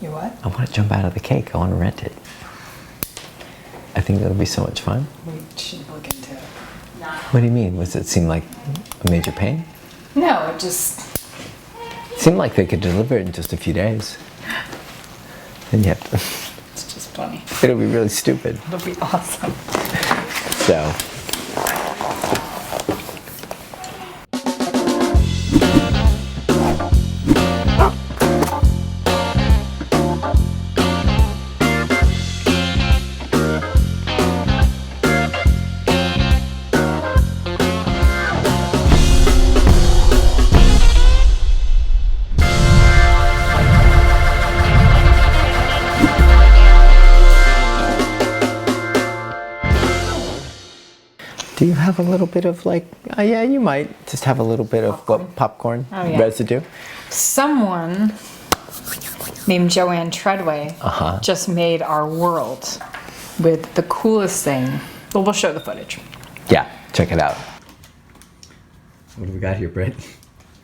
You what? I want to jump out of the cake. I want to rent it. I think that'll be so much fun. We should look into it. What do you mean? Was it seem like a major pain? No, it just... It seemed like they could deliver it in just a few days. And yet, It's just funny. it'll be really stupid. It'll be awesome. So, do you have a little bit of like, yeah, you might just have a little bit of popcorn Oh, yeah. residue? Someone named Joanne Treadway just made our world with the coolest thing. Well, we'll show the footage. Yeah, check it out. What do we got here, Britt?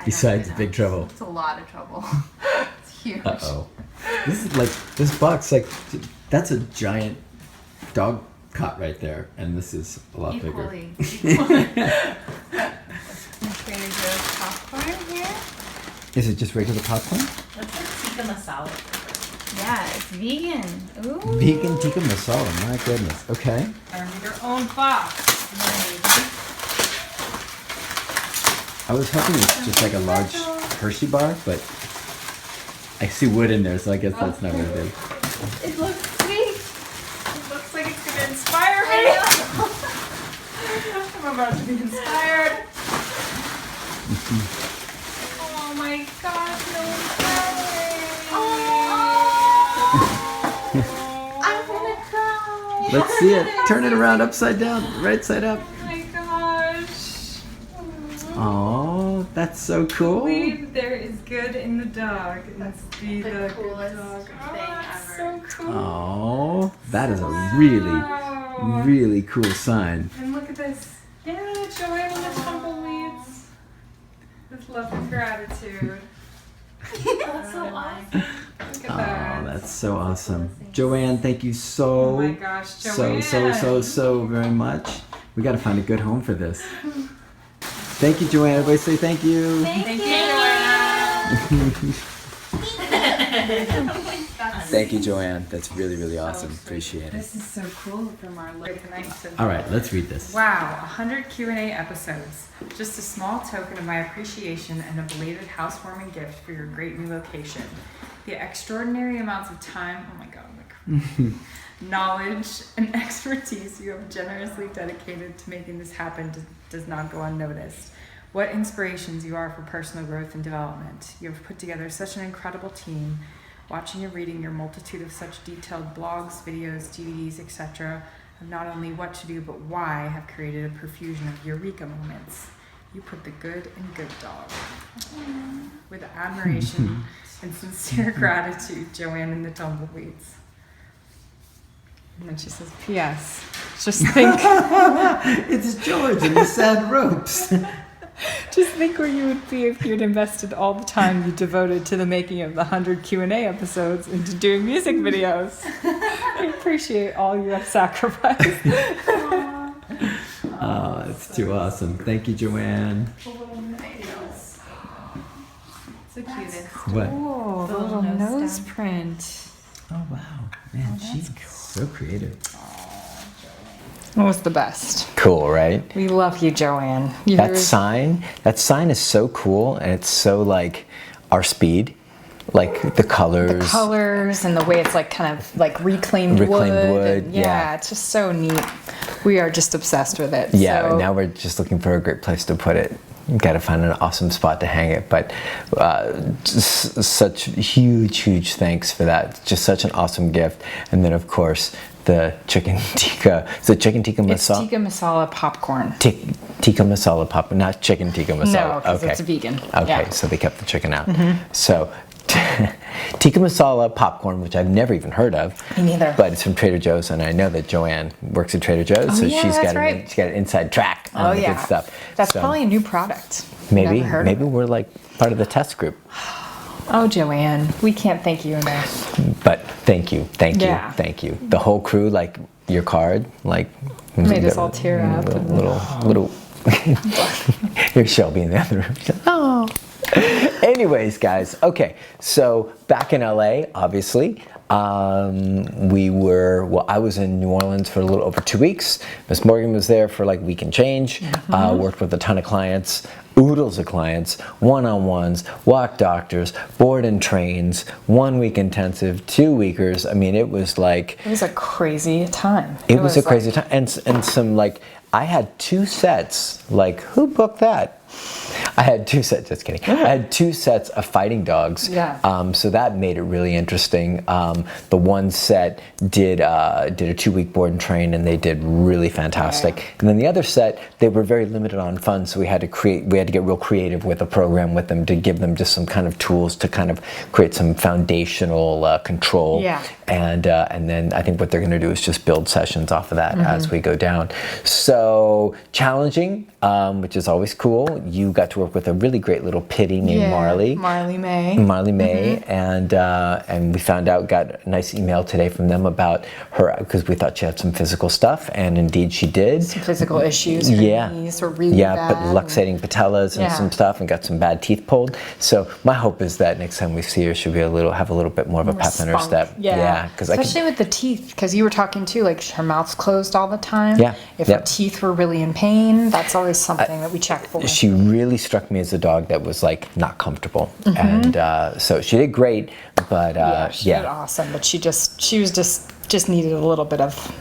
Besides Big Trouble. It's a lot of trouble. It's huge. Uh-oh. This is like, this box, like, that's a giant dog cot right there, and this is a lot Equally. bigger. Trader Joe's popcorn here. Is it just regular popcorn? Looks like tikka masala. Yeah, it's vegan. Ooh. Vegan tikka masala, my goodness. Okay. Earn your own box. I was hoping it's just like a large Hershey bar, but I see wood in there, so I guess that's not what it is. It looks sweet. It looks like it's gonna inspire me. I'm about to be inspired. Oh my gosh, no one's crying. I'm gonna cry. Let's see it. Turn it around upside down, right side up. Oh my gosh. Oh, that's so cool. Believe there is good in the dog. Let's be the coolest good dog. thing That's ever. so cool. Oh, that is a really, Wow. really cool sign. And look at this. Yeah, Joanne and the tumbleweeds. With love and gratitude. That's so awesome. Look at Oh, that. that's so awesome. Joanne, thank you so, Oh my gosh, Joanne. so very much. We got to find a good home for this. Thank you, Joanne. Everybody say thank you. Thank you, Joanne. Thank you, Joanne. That's really, really awesome. Appreciate it. This is so cool from our life tonight. All right, let's read this. Wow, 100 Q&A episodes. Just a small token of my appreciation and a belated housewarming gift for your great new location. The extraordinary amounts of time, oh my god, knowledge and expertise you have generously dedicated to making this happen does not go unnoticed. What inspirations you are for personal growth and development. You have put together such an incredible team. Watching and reading your multitude of such detailed blogs, videos, DVDs, etc. of not only what to do but why have created a profusion of eureka moments. You put the good in good, dog. With admiration and sincere gratitude, Joanne and the Tumbleweeds. And then she says, P.S. Just think. It's George and the sad ropes. Just think where you would be if you'd invested all the time you devoted to the making of the 100 Q&A episodes into doing music videos. We appreciate all you have sacrificed. Oh, that's too awesome. Thank you, Joanne. It's the cutest. What? Oh, the little nose print. Oh, wow. Man, she's so creative. What was the best? Cool, right? We love you, Joanne. That sign is so cool, and it's so like our speed, like the colors. The colors and the way it's like kind of like reclaimed wood. And yeah. It's just so neat. We are just obsessed with it. Yeah, so. and now we're just looking for a great place to put it. Got to find an awesome spot to hang it, but just such huge thanks for that. Just such an awesome gift, and then of course the chicken tikka. Is it chicken tikka masala? It's tikka masala popcorn. Tikka masala popcorn, not chicken tikka masala. No, because it's vegan. Okay, Yeah. so they kept the chicken out. So tikka masala popcorn, which I've never even heard of. Me neither. But it's from Trader Joe's, and I know that Joanne works at Trader Joe's, so yeah, she's that's got right. she's got an inside track on the good stuff. That's So probably a new product. maybe Never heard of it. we're like part of the test group. Oh, Joanne, we can't thank you enough. But thank you. Yeah. The whole crew, like your card, like Made us all tear up. Little. Here's Shelby in the other room. Oh. Anyways, guys. Okay, so back in LA, obviously. I was in New Orleans for a little over 2 weeks. Miss Morgan was there for like a week and change. Worked with a ton of clients, oodles of clients, one-on-ones, walk doctors, board and trains, 1 week intensive, 2 weekers. I mean, it was like... It was a crazy time. It was a crazy time. And some like, I had 2 sets, like who booked that? I had 2 sets, just kidding. I had 2 sets of fighting dogs. Yeah. So that made it really interesting. The one set did a 2-week board and train, and they did really fantastic. Yeah. And then the other set, they were very limited on funds, so we had to get real creative with a program with them to give them just some kind of tools to kind of create some foundational control. Yeah. And then I think what they're going to do is just build sessions off of that as we go down. So challenging, which is always cool. You got to work with a really great little pittie named Marley. Marley May. And we found out, got a nice email today from them about her, because we thought she had some physical stuff, and indeed she did. Some physical issues. Her knees were really bad. But luxating patellas and some stuff, and got some bad teeth pulled. So my hope is that next time we see her, she'll be have a little bit more of a pep in her step. Yeah, especially with the teeth, because you were talking too, like her mouth's closed all the time. Yeah. If her teeth were really in pain, that's always something that we check for. She really struck me as a dog that was like not comfortable, and so she did great, but she did awesome. But she just needed a little bit of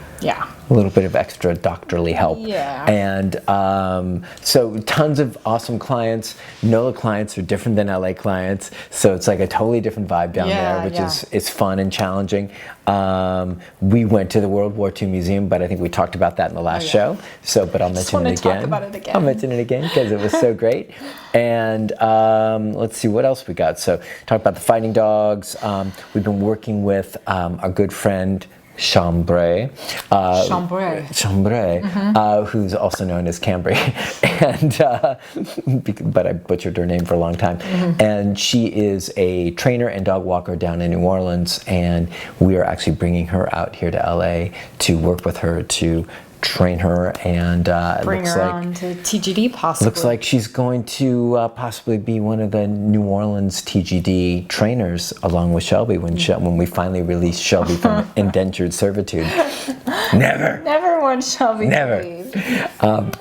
a little bit of extra doctorly help. Yeah. And so tons of awesome clients. NOLA clients are different than LA clients, so it's like a totally different vibe down there, which is fun and challenging. We went to the World War II Museum, but I think we talked about that in the last show. So, but I'll mention it again. Talk about it again. I'll mention it again because it was so great. And let's see what else we got. So, talk about the fighting dogs. We've been working with our good friend Chambray, who's also known as Cambry, and but I butchered her name for a long time. And she is a trainer and dog walker down in New Orleans, and we are actually bringing her out here to LA to work with her to train her, and bring her on to TGD possibly. Looks like she's going to possibly be one of the New Orleans TGD trainers, along with Shelby when we finally release Shelby from indentured servitude. Never want Shelby to leave.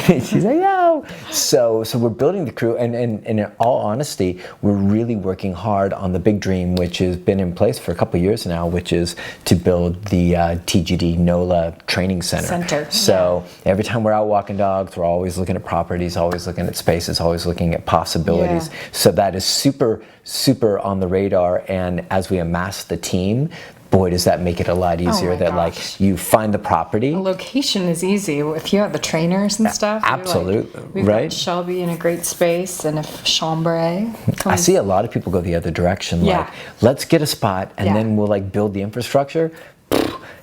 She's like, no. So we're building the crew, and in all honesty, we're really working hard on the big dream, which has been in place for a couple of years now, which is to build the TGD NOLA training center. So every time we're out walking dogs, we're always looking at properties, always looking at spaces, always looking at possibilities. So that is super, super on the radar, and as we amass the team, boy, does that make it a lot easier like you find the property. The location is easy. If you have the trainers and stuff. Absolutely. We've got Shelby in a great space, and if Chambray comes. I see a lot of people go the other direction. Like, let's get a spot and then we'll like build the infrastructure.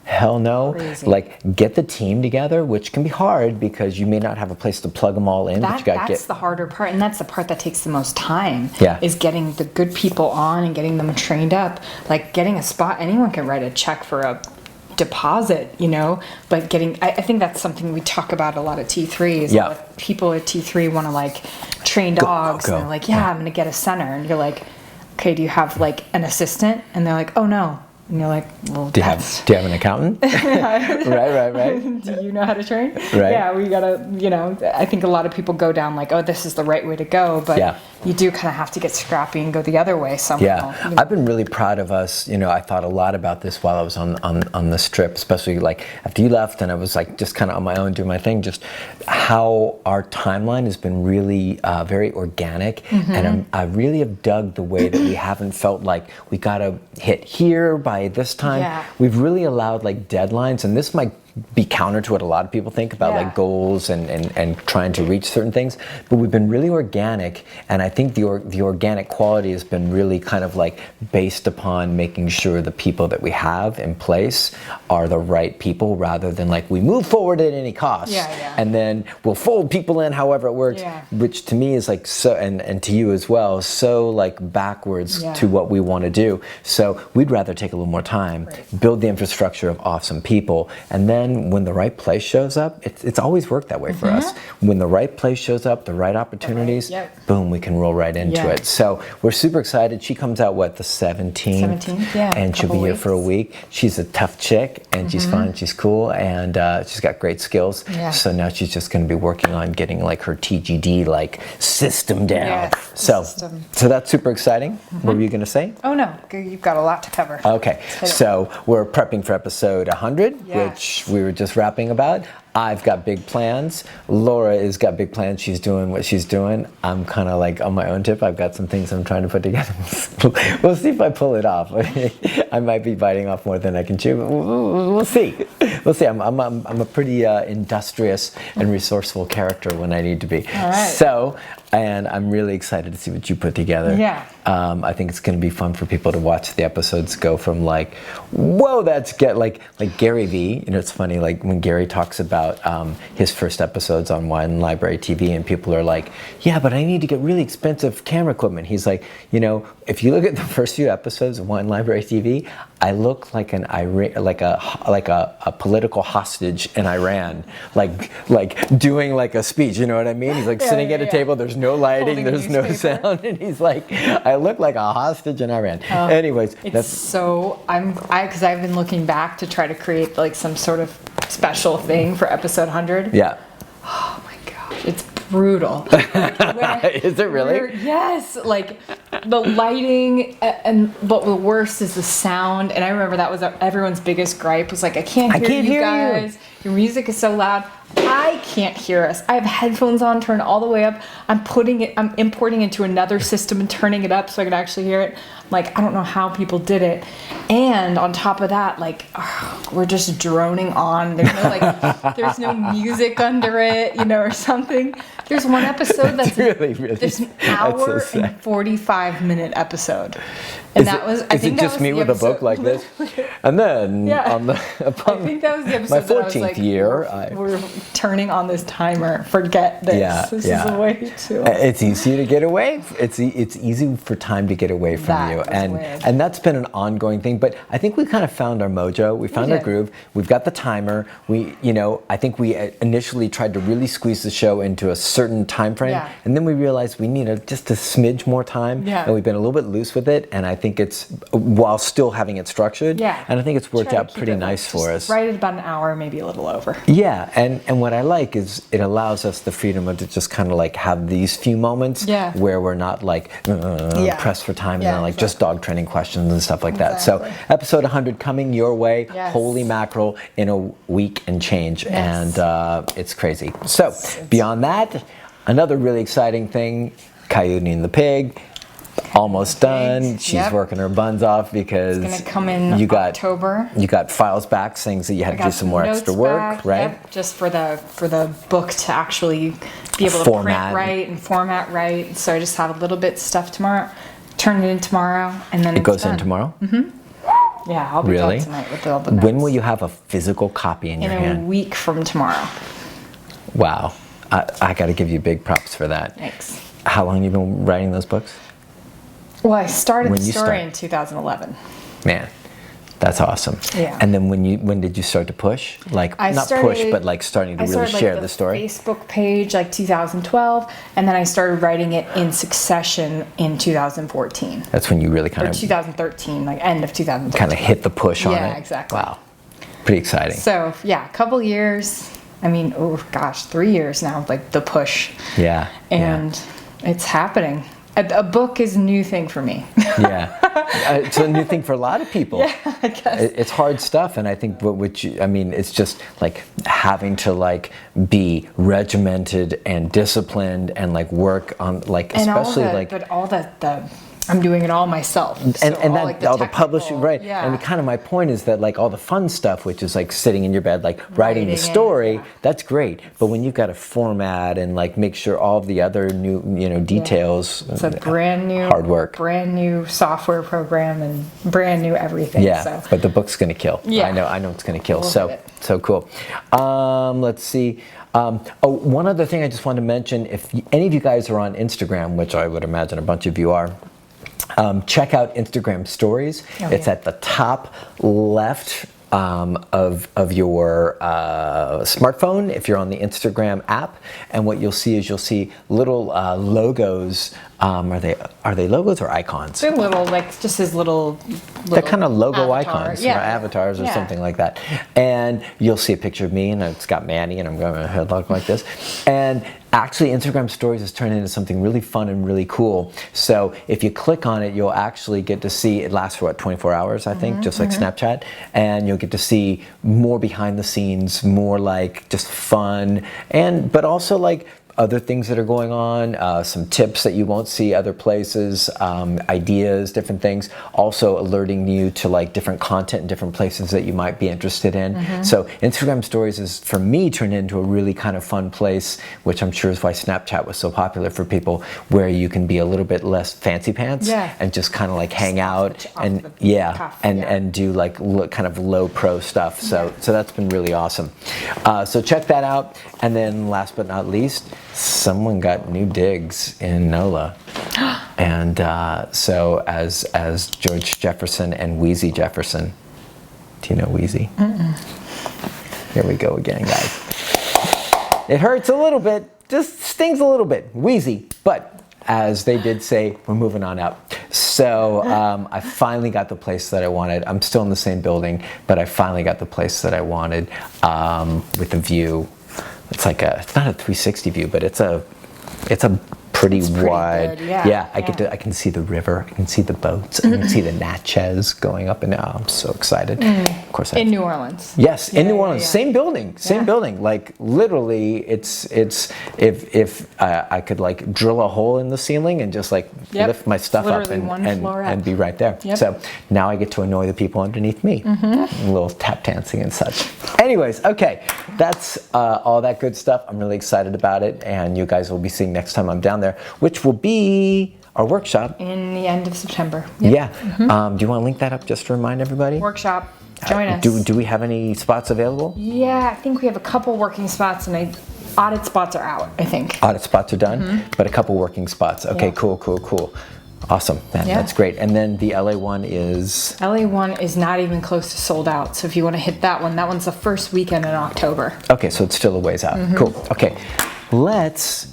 Hell no. Crazy. Like, get the team together, which can be hard because you may not have a place to plug them all in. That's the harder part, and that's the part that takes the most time. Is getting the good people on and getting them trained up. Like, getting a spot, anyone can write a check for a deposit, but I think that's something we talk about a lot at T3 is that people at T3 want to like train dogs, and they're like, I'm going to get a center, and you're like, okay, do you have like an assistant? And they're like, oh no. And you're like, well, do you have an accountant? right. Do you know how to train? Right. Yeah, we gotta, I think a lot of people go down like, oh, this is the right way to go, but you do kind of have to get scrappy and go the other way somehow. I've been really proud of us. I thought a lot about this while I was on this trip, especially like after you left, and I was like just kind of on my own doing my thing. Just how our timeline has been really very organic, and I really have dug the way that we haven't felt like we gotta hit here by this time. We've really allowed like deadlines, and this might be counter to what a lot of people think about Yeah. like goals and trying to reach certain things. But we've been really organic, and I think the organic quality has been really kind of like based upon making sure the people that we have in place are the right people, rather than like we move forward at any cost. Yeah, yeah. And then we'll fold people in however it works, Yeah. which to me is like so, and to you as well, so like backwards Yeah. to what we want to do. So we'd rather take a little more time, Right. build the infrastructure of awesome people, and then when the right place shows up, it's always worked that way for us. When the right place shows up, the right opportunities, Yep. boom, we can roll right into Yeah. it. So we're super excited. She comes out, what, the 17th? 17th, yeah, And she'll be couple here for a week. She's a tough chick, and she's fun, she's cool, and she's got great skills. Yeah. So now she's just going to be working on getting like her TGD like system down. Yes, so, system. so that's super exciting. What were you going to say? Oh no, you've got a lot to cover. Okay, hit it. so we're prepping for episode 100, Yes. which we were just rapping about. I've got big plans. Laura has got big plans. She's doing what she's doing. I'm kind of like on my own tip. I've got some things I'm trying to put together. We'll see if I pull it off. I might be biting off more than I can chew, but we'll see. We'll see. I'm a pretty industrious and resourceful character when I need to be. All right. So, and I'm really excited to see what you put together. Yeah. I think it's going to be fun for people to watch the episodes go from like, whoa, that's get like Gary Vee. You know, it's funny, like when Gary talks about his first episodes on Wine Library TV, and people are like, yeah, but I need to get really expensive camera equipment. He's like, you know, if you look at the first few episodes of Wine Library TV, I look like a political hostage in Iran, like doing like a speech. You know what I mean? He's like sitting at a table. There's no lighting. Holding a There's no newspaper. sound, and he's like, I look like a hostage in Iran. Anyways, It's so because I've been looking back to try to create like some sort of special thing for episode 100. yeah. Oh my gosh, it's brutal. Is it really? Yes, like the lighting, but the worst is the sound. And I remember that was everyone's biggest gripe was like, I can't hear you guys. Your music is so loud. I can't hear us. I have headphones on, turned all the way up. I'm importing into another system and turning it up so I can actually hear it. Like, I don't know how people did it. And on top of that, like, we're just droning on. There's no there's no music under it, you know, or something. There's one episode that's really there's an that's hour so sad. and 45-minute episode. And I think it just me with a book like this? And then Yeah. on the I think that was the episode my that I was 14th like, year, we're turning on this timer. Forget this. Yeah, this yeah. is a way to. It's easy to get away. It's easy for time to get away from That you, was and weird. and that's been an ongoing thing. But I think we kind of found our mojo. We found our did. groove. We've got the timer. I think we initially tried to really squeeze the show into a certain time frame, Yeah. and then we realized we needed just a smidge more time. Yeah. And we've been a little bit loose with it, and I think it's while still having it structured. Yeah. And I think it's worked Try to out keep pretty it, like, nice for us. just Right at about an hour, maybe a little over. Yeah, and what I like is it allows us the freedom of to just kind of like have these few moments Yeah. where we're not like pressed for time and Yeah, then like just dog training questions and stuff like that. So Exactly. episode 100 coming your way. Yes. Holy mackerel, in a week and change. Yes. And it's crazy. So beyond that, another really exciting thing, Coyote and the Pig. Almost done. Pigs, She's yep. working her buns off because It's gonna come in you got October. You got files back, things that you had to do some more notes extra work, back, right? Yep, just for the book to actually be able to Format. print right and format right. So I just have a little bit of stuff tomorrow. Turn it in tomorrow, and then It it's goes done. in tomorrow? Yeah, I'll be Really? done tonight with all the notes. When will you have a physical copy in your In a hand? week from tomorrow. Wow. I got to give you big props for that. Thanks. How long have you been writing those books? Well, I started When the you story start- in 2011. Man, that's awesome. Yeah. And then when did you start to push? Like, I not started- push, but like starting to I really started share like the story? Facebook page like 2012, and then I started writing it in succession in 2014 That's when you really kind or of 2013, like end of 2013. kind of hit the push on it. Yeah, exactly. Wow. Pretty exciting. So yeah, a couple years. I mean, oh gosh, 3 years now. Like the push, Yeah. and it's happening. A book is a new thing for me. Yeah. It's a new thing for a lot of people. Yeah, I guess. It's hard stuff, and I think it's just like having to like be regimented and disciplined and like work on like And especially all the, like but all the I'm doing it all myself. And So that all the publishing, technical- right? Yeah. And kind of my point is that like all the fun stuff, which is like sitting in your bed, like writing the Writing it, story, yeah. that's great. But when you've got to format and like make sure all of the other new, details, It's a brand new hard work. brand new software program and brand new everything. Yeah, So but the book's gonna kill. Yeah. I know it's gonna kill. We'll So hit it. so cool. Let's see. One other thing I just wanted to mention: if any of you guys are on Instagram, which I would imagine a bunch of you are. Check out Instagram Stories. It's at the top left of your smartphone if you're on the Instagram app, and what you'll see is little logos. Are they logos or icons? they're little, like just his little They're kind of logo avatar. icons, Yeah. or avatars, or Yeah. something like that. And you'll see a picture of me, and it's got Manny, and I'm going to headlock like this. And actually, Instagram Stories has turned into something really fun and really cool. So if you click on it, you'll actually get to see, it lasts for what, 24 hours, I think, just like Snapchat. And you'll get to see more behind the scenes, more like just fun, but also like other things that are going on, some tips that you won't see other places, ideas, different things, also alerting you to like different content in different places that you might be interested in. So Instagram Stories is, for me, turned into a really kind of fun place, which I'm sure is why Snapchat was so popular for people, where you can be a little bit less fancy pants and just kind of like hang out and and do like kind of low pro stuff. So that's been really awesome. So check that out. And then last but not least, someone got new digs in NOLA. And so as George Jefferson and Wheezy Jefferson, do you know Wheezy? Here we go again, guys. It hurts a little bit, just stings a little bit, wheezy, but as they did say, we're moving on out. So I finally got the place that I wanted. I'm still in the same building, but I finally got the place that I wanted with a view. It's like it's not a 360 view, but it's a pretty wide. good, yeah. I can see the river. I can see the boats. I can see the Natchez going up and down. I'm so excited. Of course, in New Orleans. Yes, in New Orleans, yeah. same building. Like literally, it's if I could like drill a hole in the ceiling and just like lift my stuff up and be right there. So now I get to annoy the people underneath me, a little tap dancing and such. Anyways, okay, that's all that good stuff. I'm really excited about it, and you guys will be seeing next time I'm down there, which will be our workshop In the end of September. Yeah. Do you want to link that up just to remind everybody? Workshop. Join us. Do we have any spots available? Yeah, I think we have a couple working spots, and audit spots are out, I think. Audit spots are done, but a couple working spots. Okay, Yeah. cool. Awesome, man, that's great. And then the LA one is? LA one is not even close to sold out, so if you want to hit that one's the first weekend in October. Okay, so it's still a ways out. Cool. Okay, let's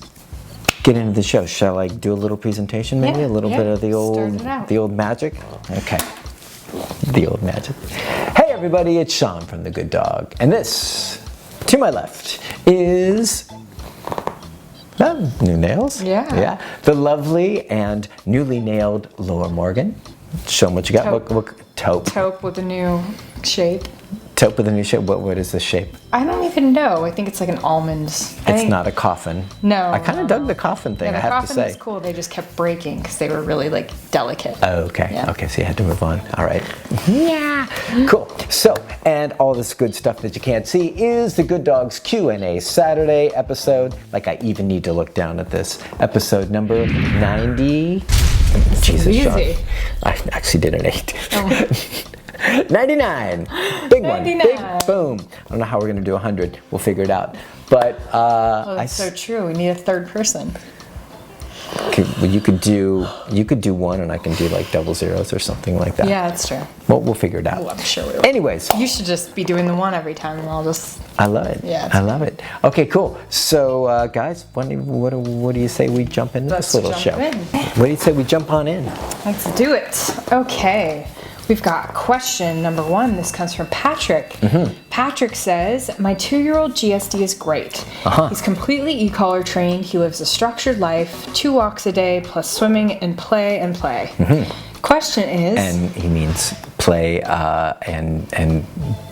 get into the show. Shall I do a little presentation, maybe? A little bit of the old magic? Okay. The old magic. Hey everybody, it's Sean from The Good Dog. And this, to my left, is new nails. Yeah. The lovely and newly nailed Laura Morgan. Show them what you got. Taupe. Taupe with a new shape. Taupe with a new shape. What is the shape? I don't even know. I think it's like an almond. It's not a coffin. No. I kind of dug the coffin thing, I have to say. The coffin was cool. They just kept breaking because they were really like delicate. Oh, okay. Yeah. Okay, so you had to move on. All right. Yeah. Cool. So, and all this good stuff that you can't see is the Good Dogs Q&A Saturday episode. Like I even need to look down at this. Episode number 90. Jesus, easy. Sean. I actually did an 8. 99. Big one. 99. Big boom. I don't know how we're going to do 100. We'll figure it out. But That's so true. We need a third person. you could do one, and I can do like double zeros or something like that. Yeah, that's true. Well, we'll figure it out. Oh, I'm sure we will. Anyways, You should just be doing the one every time, and I'll just. I love it. Yeah, I love it. Okay, cool. So, guys, what do you say we jump into this little jump show? in. What do you say we jump on in? Let's do it. Okay. We've got question number 1. This comes from Patrick. Patrick says, my 2-year-old GSD is great. He's completely e-collar trained. He lives a structured life, 2 walks a day, plus swimming and play. Question is... And he means play, and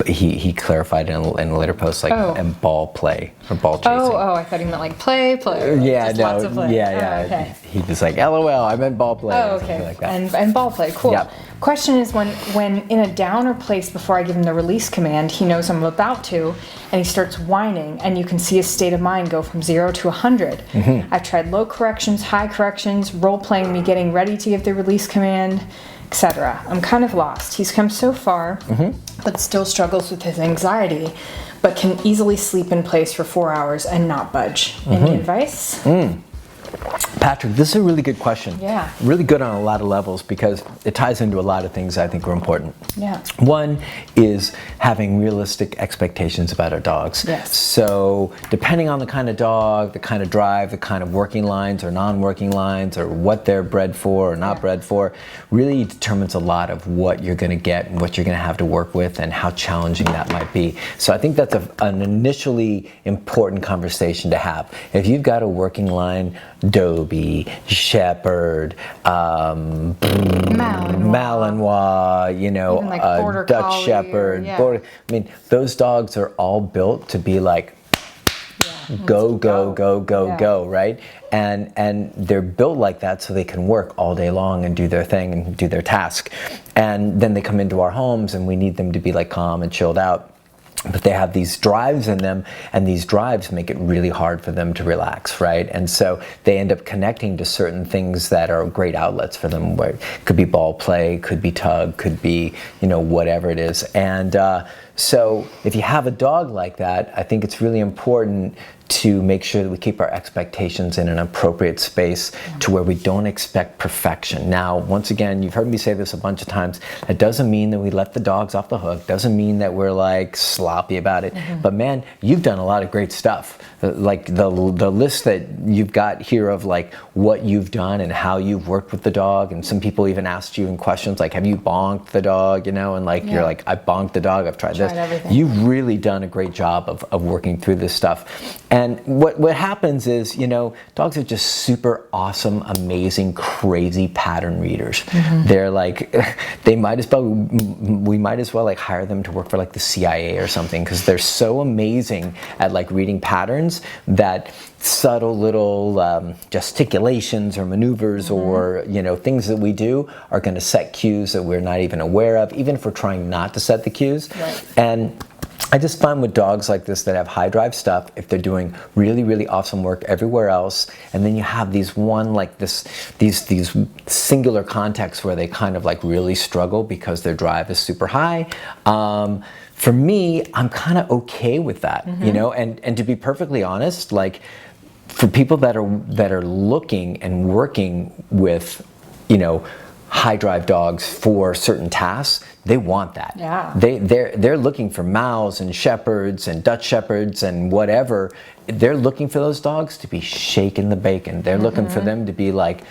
he clarified in a later post like and ball play or ball chasing. Oh, I thought he meant like play. Yeah, just no, lots of play. yeah. Oh, okay. He was like, LOL, I meant ball play. Oh, or something okay. like that. And ball play, cool. Yep. Question is when in a down or place before I give him the release command, he knows I'm about to, and he starts whining, and you can see his state of mind go from 0 to 100. I've tried low corrections, high corrections, role playing me getting ready to give the release command, etc. I'm kind of lost. He's come so far, but still struggles with his anxiety, but can easily sleep in place for 4 hours and not budge. Any advice? Patrick, this is a really good question. Yeah. Really good on a lot of levels because it ties into a lot of things I think are important. Yeah. One is having realistic expectations about our dogs. Yes. So depending on the kind of dog, the kind of drive, the kind of working lines or non-working lines or what they're bred for or not bred for, really determines a lot of what you're going to get and what you're going to have to work with and how challenging that might be. So I think that's an initially important conversation to have. If you've got a working line, Dobie, Shepherd, Malinois, you know, even like Border Dutch Collie Shepherd. or, Border, I mean, those dogs are all built to be like, go, right? And they're built like that so they can work all day long and do their thing and do their task. And then they come into our homes and we need them to be like calm and chilled out. But they have these drives in them, and these drives make it really hard for them to relax, right? And so they end up connecting to certain things that are great outlets for them. Where it could be ball play, could be tug, could be, you know, whatever it is. And so if you have a dog like that, I think it's really important to make sure that we keep our expectations in an appropriate space to where we don't expect perfection. Now, once again, you've heard me say this a bunch of times, it doesn't mean that we let the dogs off the hook, doesn't mean that we're like sloppy about it, but man, you've done a lot of great stuff. Like the list that you've got here of like what you've done and how you've worked with the dog, and some people even asked you in questions like, have you bonked the dog, you know, and like you're like, I bonked the dog, I've tried this. Everything. You've really done a great job of working through this stuff. And what happens is, you know, dogs are just super awesome, amazing, crazy pattern readers. They're like, we might as well like hire them to work for like the CIA or something, because they're so amazing at like reading patterns that subtle little gesticulations or maneuvers or, you know, things that we do are going to set cues that we're not even aware of, even if we're trying not to set the cues. And I just find with dogs like this that have high drive stuff, if they're doing really, really awesome work everywhere else, and then you have these singular contexts where they kind of like really struggle because their drive is super high. For me, I'm kind of okay with that, you know, and to be perfectly honest, like for people that are looking and working with, you know, high drive dogs for certain tasks, they want that. Yeah. They're looking for Maus and Shepherds and Dutch Shepherds and whatever. They're looking for those dogs to be shaking the bacon. They're looking for them to be like,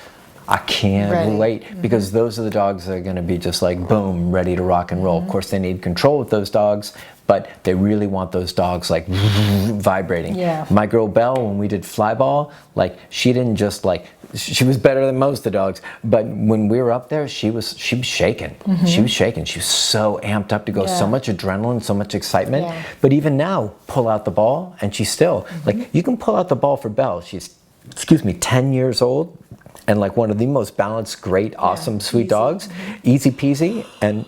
I can't wait, because those are the dogs that are going to be just like boom, ready to rock and roll. Of course, they need control with those dogs, but they really want those dogs like vibrating. Yeah. My girl Belle, when we did fly ball, like she didn't just like, she was better than most of the dogs, but when we were up there, she was shaking. She was shaking. She was so amped up to go, so much adrenaline, so much excitement. But even now, pull out the ball and she's still like, you can pull out the ball for Belle. She's, 10 years old and like one of the most balanced, great, awesome, sweet dogs, easy peasy. And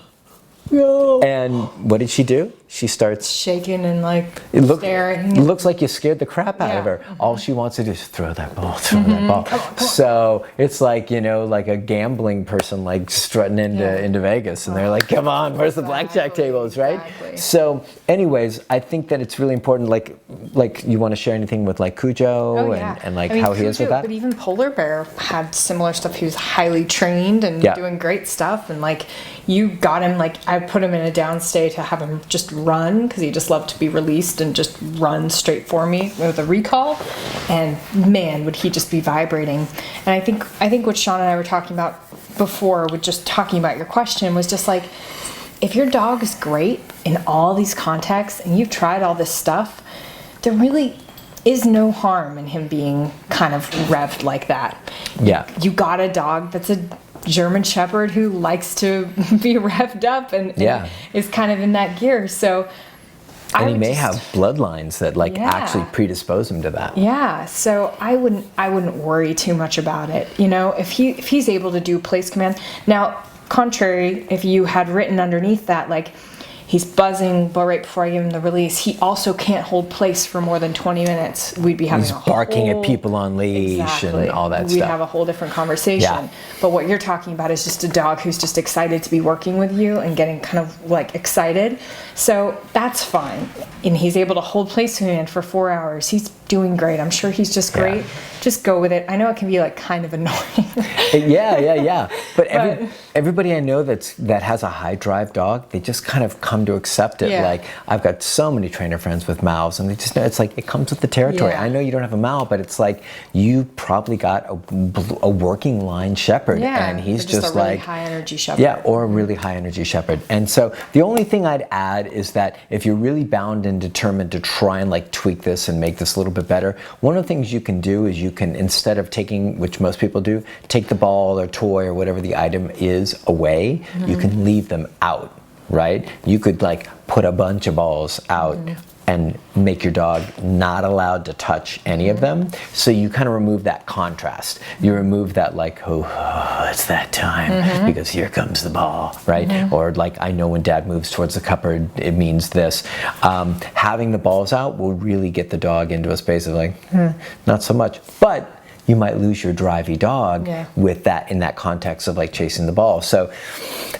what did she do? She starts shaking and like staring. It looks like you scared the crap out of her. All she wants to do is throw that ball, that ball. Come on. So it's like, you know, like a gambling person like strutting into Vegas, and they're like, come on, where's the blackjack tables, right? So anyways, I think that it's really important, like you want to share anything with like Cujo and like how he is with that? But even Polar Bear had similar stuff. He was highly trained and doing great stuff, and like you got him, like I put him in a downstay to have him just run, because he just loved to be released and just run straight for me with a recall, and man, would he just be vibrating. And I think what Sean and I were talking about before, with just talking about your question, was just like, if your dog is great in all these contexts and you've tried all this stuff, there really is no harm in him being kind of revved like that. Yeah. You got a dog that's a German Shepherd who likes to be revved up and is kind of in that gear. So and he may have bloodlines that like actually predispose him to that. Yeah, so I wouldn't worry too much about it. You know, if he's able to do place command. Now, contrary, if you had written underneath that like he's buzzing, but right before I give him the release, he also can't hold place for more than 20 minutes. We'd be having he's barking at people on leash and all that stuff. We'd have a whole different conversation. Yeah. But what you're talking about is just a dog who's just excited to be working with you and getting kind of like excited. So that's fine. And he's able to hold place command for 4 hours. He's doing great. I'm sure he's just great. Just go with it. I know it can be like kind of annoying. But everybody I know that has a high drive dog, they just kind of come to accept it. Like I've got so many trainer friends with Maus, and they just know it's like it comes with the territory. I know you don't have a Mal, but it's like you probably got a working line shepherd, and he's just a really like high energy shepherd. Or a really high energy shepherd. And so the only thing I'd add is that if you're really bound and determined to try and like tweak this and make this a little bit better, one of the things you can do is you can, instead of taking, which most people do, take the ball or toy or whatever the item is away, you can leave them out, right? You could like put a bunch of balls out and make your dog not allowed to touch any of them. So you kind of remove that contrast. You remove that like, oh, it's that time because here comes the ball, right? Or like, I know when dad moves towards the cupboard, it means this. Having the balls out will really get the dog into a space of like, not so much. But you might lose your drivey dog with that, in that context of like chasing the ball. So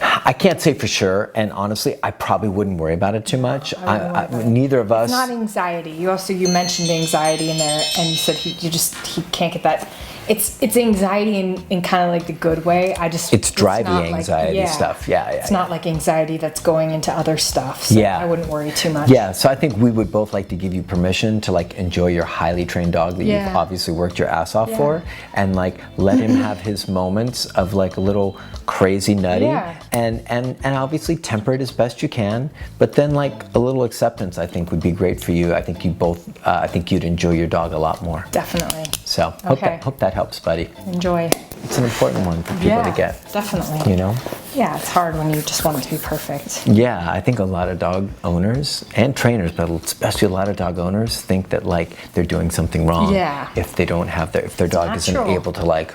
I can't say for sure, and honestly, I probably wouldn't worry about it too much. Neither of us. It's not anxiety. You mentioned anxiety in there, and you said he can't get that. It's anxiety in kind of like the good way. It's drivey anxiety stuff. It's not like anxiety that's going into other stuff. So I wouldn't worry too much. Yeah. So I think we would both like to give you permission to like enjoy your highly trained dog that you've obviously worked your ass off for, and like let him have his moments of like a little crazy nutty, and obviously temper it as best you can. But then like a little acceptance, I think would be great for you. I think you both. I think you'd enjoy your dog a lot more. Definitely. So hope that helps, buddy. Enjoy. It's an important one for people to get. Definitely. You know? Yeah, it's hard when you just want it to be perfect. Yeah, I think a lot of dog owners and trainers, but especially a lot of dog owners, think that like they're doing something wrong if they don't have if their dog isn't able to like.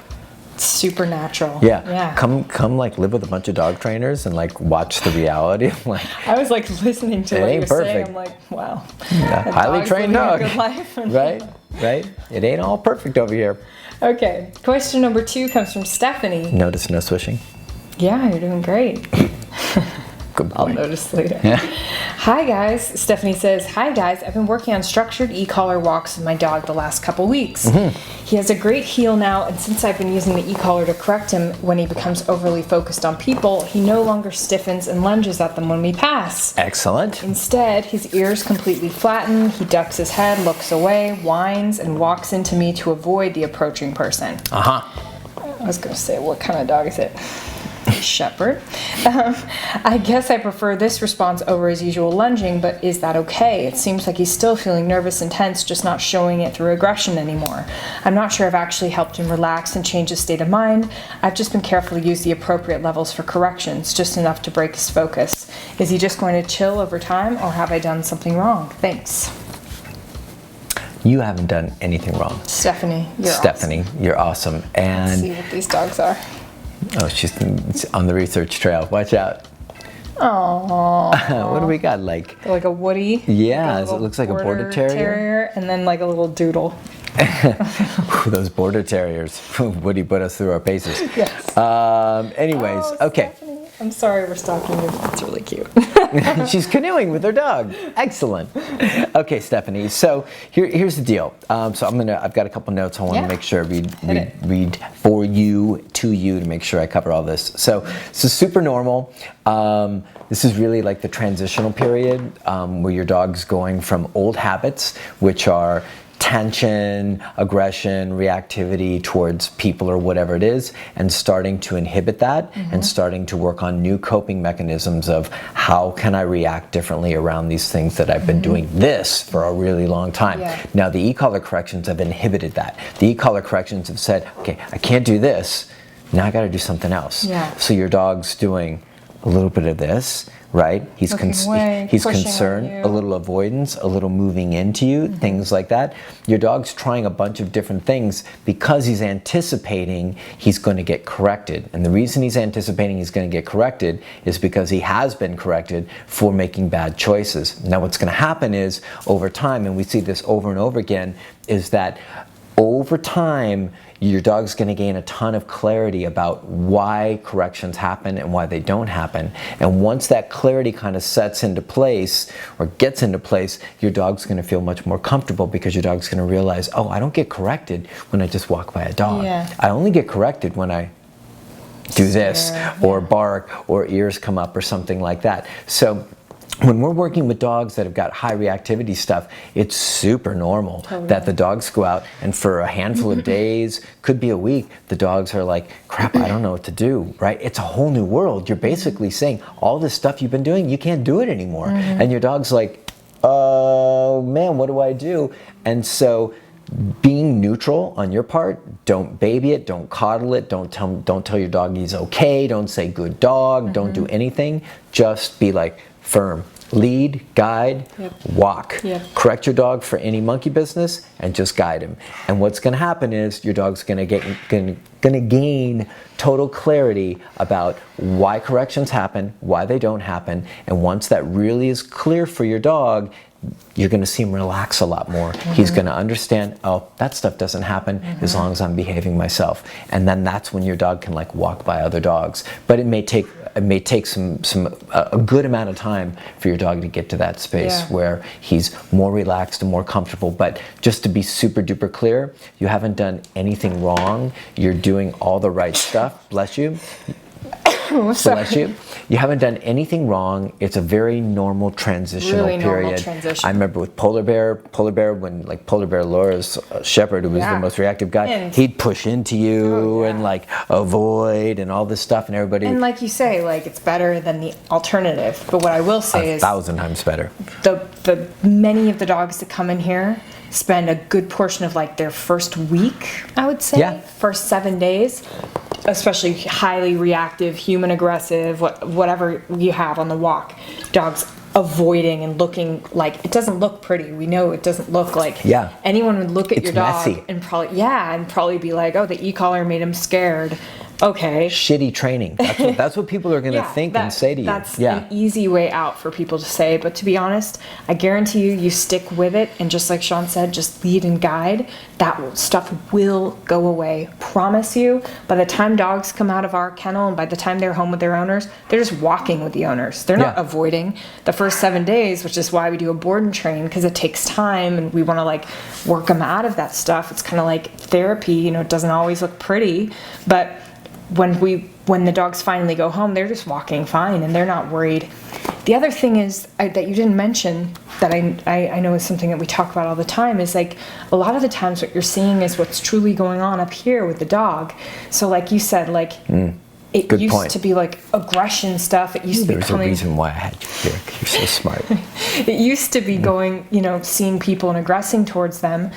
It's supernatural. Yeah. Come like live with a bunch of dog trainers and like watch the reality. Like I was like listening to what you're saying. I'm like, wow. Highly trained dog. A good life. Right? It ain't all perfect over here. Okay. Question number 2 comes from Stephanie. Notice no swishing. Yeah, you're doing great. Good point. I'll notice later. Yeah. Hi guys, Stephanie says, hi guys, I've been working on structured e-collar walks with my dog the last couple weeks. He has a great heel now, and since I've been using the e-collar to correct him when he becomes overly focused on people, he no longer stiffens and lunges at them when we pass. Excellent. Instead, his ears completely flatten, he ducks his head, looks away, whines, and walks into me to avoid the approaching person. I was going to say, what kind of dog is it? Shepherd. I guess I prefer this response over his usual lunging, but is that okay? It seems like he's still feeling nervous and tense, just not showing it through aggression anymore. I'm not sure I've actually helped him relax and change his state of mind. I've just been careful to use the appropriate levels for corrections, just enough to break his focus. Is he just going to chill over time, or have I done something wrong? Thanks. You haven't done anything wrong. Stephanie, you're awesome. And let's see what these dogs are. Oh, she's on the research trail. Watch out. Aww. What do we got? Like a Woody? Yeah, it looks like a border terrier. And then like a little doodle. Those border terriers. Woody put us through our paces. Yes. Anyways, okay. Stephanie. I'm sorry we're stalking you. It's really cute. She's canoeing with her dog. Excellent. Okay, Stephanie. So here's the deal. So I've got a couple notes I want to make sure I read for you, to you, to make sure I cover all this. So this is super normal. This is really like the transitional period where your dog's going from old habits, which are tension, aggression, reactivity towards people or whatever it is, and starting to inhibit that and starting to work on new coping mechanisms of how can I react differently around these things that I've been doing this for a really long time. Now the e-collar corrections have inhibited that. The e-collar corrections have said, okay, I can't do this, Now I got to do something else. Yeah. So your dog's doing a little bit of this, right? He's Looking away, he's pushing on concerned, you. a little avoidance, a little moving into you, things like that. Your dog's trying a bunch of different things because he's anticipating he's going to get corrected. And the reason he's anticipating he's going to get corrected is because he has been corrected for making bad choices. Now what's going to happen is over time, and we see this over and over again, is that over time, your dog's going to gain a ton of clarity about why corrections happen and why they don't happen. And once that clarity kind of sets into place or gets into place, your dog's going to feel much more comfortable because your dog's going to realize, oh, I don't get corrected when I just walk by a dog. Yeah. I only get corrected when I do this or bark or ears come up or something like that. So when we're working with dogs that have got high reactivity stuff, it's super normal that the dogs go out and for a handful of days, could be a week, the dogs are like, crap, I don't know what to do, right? It's a whole new world. You're basically saying all this stuff you've been doing, you can't do it anymore. And your dog's like, oh man, what do I do? And so being neutral on your part, don't baby it, don't coddle it, don't tell your dog he's okay, don't say good dog, don't do anything, just be like, firm. Lead, guide, walk. Correct your dog for any monkey business and just guide him. And what's going to happen is your dog's going to gain total clarity about why corrections happen, why they don't happen. And once that really is clear for your dog, you're going to see him relax a lot more. He's going to understand, oh, that stuff doesn't happen as long as I'm behaving myself. And then that's when your dog can like walk by other dogs. But it may take a good amount of time for your dog to get to that space where he's more relaxed and more comfortable. But just to be super duper clear, you haven't done anything wrong. You're doing all the right stuff. Bless you. Bless you. You haven't done anything wrong. It's a very normal transitional period. Normal transition. I remember with Polar Bear when like Polar Bear Laura's shepherd, who was the most reactive guy, And he'd push into you and like avoid and all this stuff, and everybody. And like you say, like it's better than the alternative. But what I will say is 1,000 times better. the many of the dogs that come in here spend a good portion of like their first week, I would say, first 7 days, especially highly reactive, human aggressive, whatever you have on the walk, dogs avoiding and looking like, it doesn't look pretty. We know it doesn't look like, anyone would look at your dog messy. and probably be like, oh, the e-collar made him scared. Okay. Shitty training. That's what people are going to think and say to you. That's an easy way out for people to say. But to be honest, I guarantee you stick with it. And just like Sean said, just lead and guide. That stuff will go away. Promise you. By the time dogs come out of our kennel and by the time they're home with their owners, they're just walking with the owners. They're not avoiding the first 7 days, which is why we do a board and train, because it takes time and we want to like work them out of that stuff. It's kind of like therapy. You know, it doesn't always look pretty, but when the dogs finally go home, they're just walking fine and they're not worried. The other thing is that you didn't mention that I know is something that we talk about all the time is like a lot of the times what you're seeing is what's truly going on up here with the dog. So like you said, like it used to be like aggression stuff. It used to be There's a reason why I had you here. You're so smart. It used to be going, seeing people and aggressing towards them.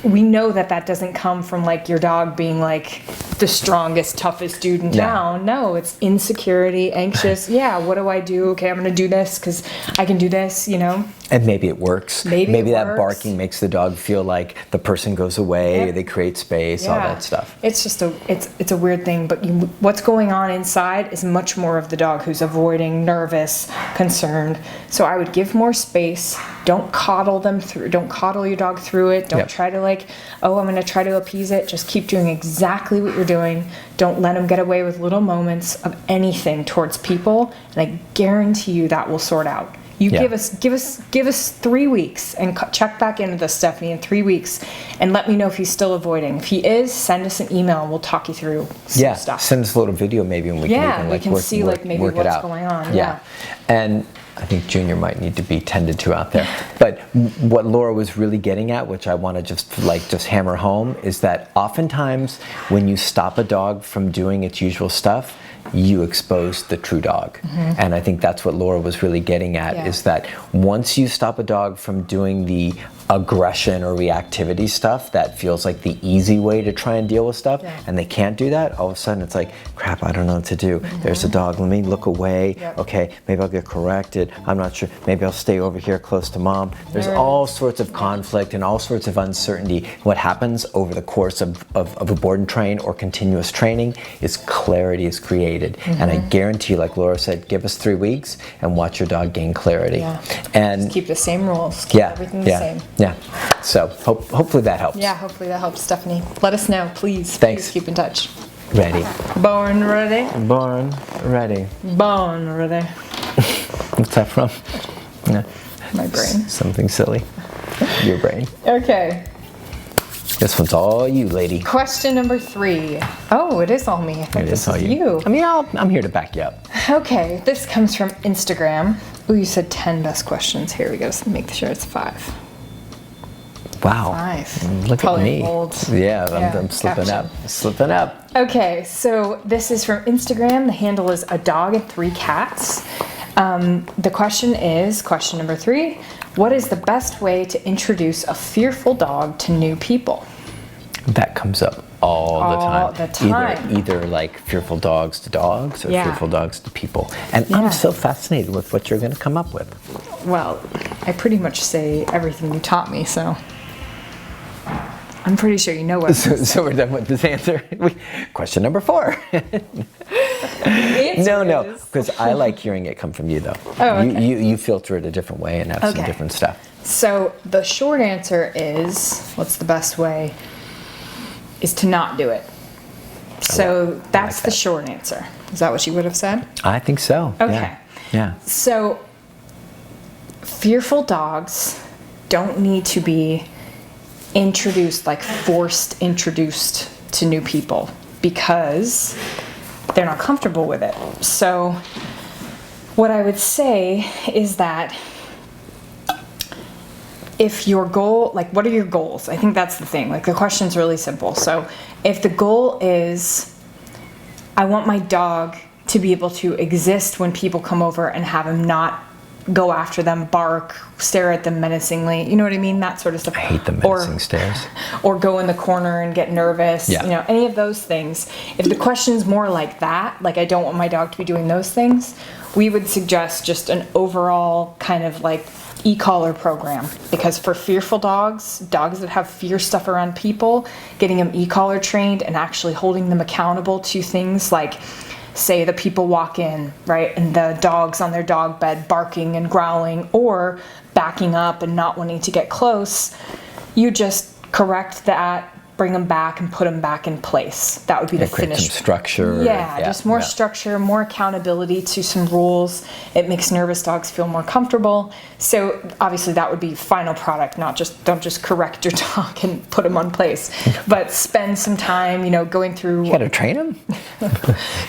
We know that doesn't come from like your dog being like the strongest, toughest dude in town. No, it's insecurity, anxious. What do I do? Okay, I'm going to do this because I can do this, And maybe it works. Maybe that barking makes the dog feel like the person goes away, they create space, all that stuff. It's just it's a weird thing, but what's going on inside is much more of the dog who's avoiding, nervous, concerned. So I would give more space. Don't coddle your dog through it. Don't try to like, oh, I'm going to try to appease it. Just keep doing exactly what you're doing. Don't let them get away with little moments of anything towards people, and I guarantee you that will sort out. You give us 3 weeks and check back in with us, Stephanie, in 3 weeks, and let me know if he's still avoiding. If he is, send us an email and we'll talk you through some stuff. Send us a little video maybe, and we can see like maybe what's going on. Yeah, and I think Junior might need to be tended to out there. But what Laura was really getting at, which I want to just hammer home, is that oftentimes when you stop a dog from doing its usual stuff, you expose the true dog. And I think that's what Laura was really getting at, is that once you stop a dog from doing the aggression or reactivity stuff that feels like the easy way to try and deal with stuff, and they can't do that, all of a sudden it's like, crap, I don't know what to do. There's a dog, let me look away. Okay, maybe I'll get corrected, I'm not sure, maybe I'll stay over here close to mom. There's all sorts of conflict and all sorts of uncertainty. What happens over the course of a board and train or continuous training is clarity is created. And I guarantee you, like Laura said, give us 3 weeks and watch your dog gain clarity. And just keep the same rules, keep everything the same. Yeah, so hopefully that helps. Yeah, hopefully that helps, Stephanie. Let us know, please. Thanks. Please keep in touch. Ready. Born ready. Born ready. Born ready. What's that from? Yeah. My brain. Something silly. Your brain. Okay. This one's all you, lady. Question number 3. Oh, it is all me. I think this is you. I mean, I'm here to back you up. Okay, this comes from Instagram. Oh, you said 10 best questions. Here we go. So make sure it's 5. Wow. 5. Look Probably at me. Old. Yeah, I'm slipping caption. up. Slipping up. Okay, so this is from Instagram. The handle is a dog and 3 cats. The question is, question number 3, what is the best way to introduce a fearful dog to new people? That comes up all the time. Either like fearful dogs to dogs or fearful dogs to people. And I'm so fascinated with what you're going to come up with. Well, I pretty much say everything you taught me, so I'm pretty sure you know what. So we're done with this answer. Question number 4. No, because I like hearing it come from you, though. Oh, okay. You filter it a different way and have some different stuff. So the short answer is, what's the best way? Is to not do it. So that's the short answer. Is that what you would have said? I think so. Okay. Yeah. So fearful dogs don't need to be introduced, like forced introduced to new people, because they're not comfortable with it. So what I would say is that if your goal, like what are your goals? I think that's the thing. Like the question's really simple. So if the goal is, I want my dog to be able to exist when people come over and have him not go after them, bark, stare at them menacingly, you know what I mean? That sort of stuff. I hate the menacing stares. Or go in the corner and get nervous, Yeah. you know, any of those things. If the question's more like that, like I don't want my dog to be doing those things, we would suggest just an overall kind of like e-collar program. Because for fearful dogs that have fear stuff around people, getting them e-collar trained and actually holding them accountable to things like, say the people walk in, right, and the dog's on their dog bed barking and growling or backing up and not wanting to get close, you just correct that, bring them back and put them back in place. That would be the create finish. some structure. Yeah, just more structure, more accountability to some rules. It makes nervous dogs feel more comfortable. So obviously that would be final product, don't just correct your dog and put him on place, but spend some time, you know, going through. You gotta train him.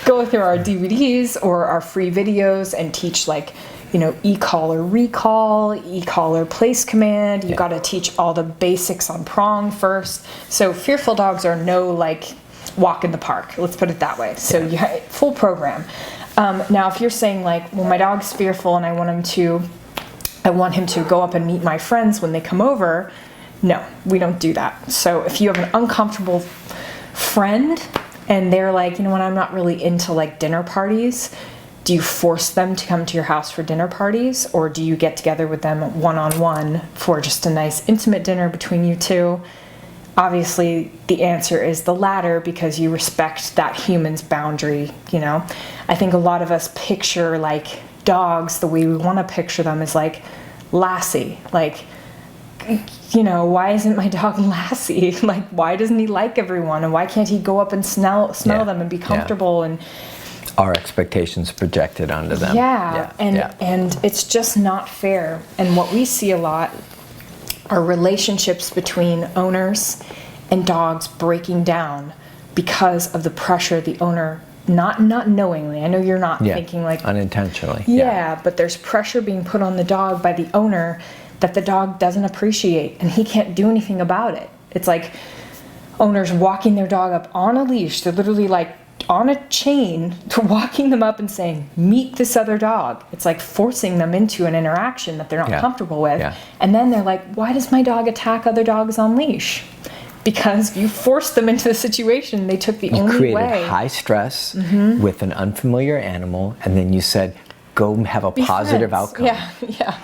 Go through our DVDs or our free videos and teach, like, you know, e-collar recall, e-collar place command. You got to teach all the basics on prong first. So fearful dogs are no like walk in the park. Let's put it that way. So you have full program. Now, if you're saying like, well, my dog's fearful and I want him to go up and meet my friends when they come over. No, we don't do that. So if you have an uncomfortable friend and they're like, you know what, I'm not really into like dinner parties. Do you force them to come to your house for dinner parties, or do you get together with them one-on-one for just a nice intimate dinner between you two? Obviously, the answer is the latter, because you respect that human's boundary, you know? I think a lot of us picture like dogs the way we want to picture them is like Lassie. Like, you know, why isn't my dog Lassie? Like, why doesn't he like everyone? And why can't he go up and smell them and be comfortable? And our expectations projected onto them. And it's just not fair. And what we see a lot are relationships between owners and dogs breaking down because of the pressure the owner, not knowingly. I know you're not thinking like unintentionally. But there's pressure being put on the dog by the owner that the dog doesn't appreciate, and he can't do anything about it. It's like owners walking their dog up on a leash. They're literally like on a chain to walking them up and saying, meet this other dog. It's like forcing them into an interaction that they're not comfortable with. Yeah. And then they're like, why does my dog attack other dogs on leash? Because you forced them into the situation. They took the only way. You created high stress with an unfamiliar animal, and then you said, go have a positive outcome. Yeah.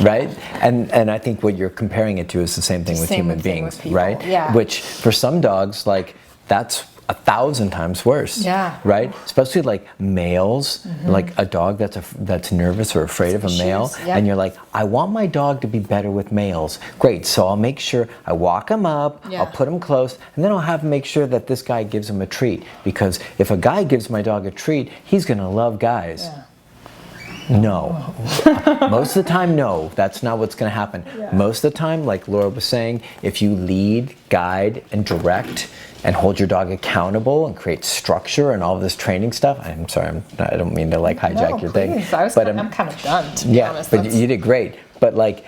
Right? And I think what you're comparing it to is the same thing with human beings, right? Yeah. Which for some dogs, like, that's 1,000 times worse. Yeah. Right? Especially like males, like a dog that's nervous or afraid of a male, and you're like, I want my dog to be better with males. Great. So I'll make sure I walk him up, I'll put him close, and then I'll have him make sure that this guy gives him a treat. Because if a guy gives my dog a treat, he's gonna love guys. Yeah. No. Most of the time, no. That's not what's going to happen. Yeah. Most of the time, like Laura was saying, if you lead, guide, and direct, and hold your dog accountable and create structure and all of this training stuff. I'm sorry, I don't mean to like hijack your thing. I'm kind of done, to be honest. But you did great. But like,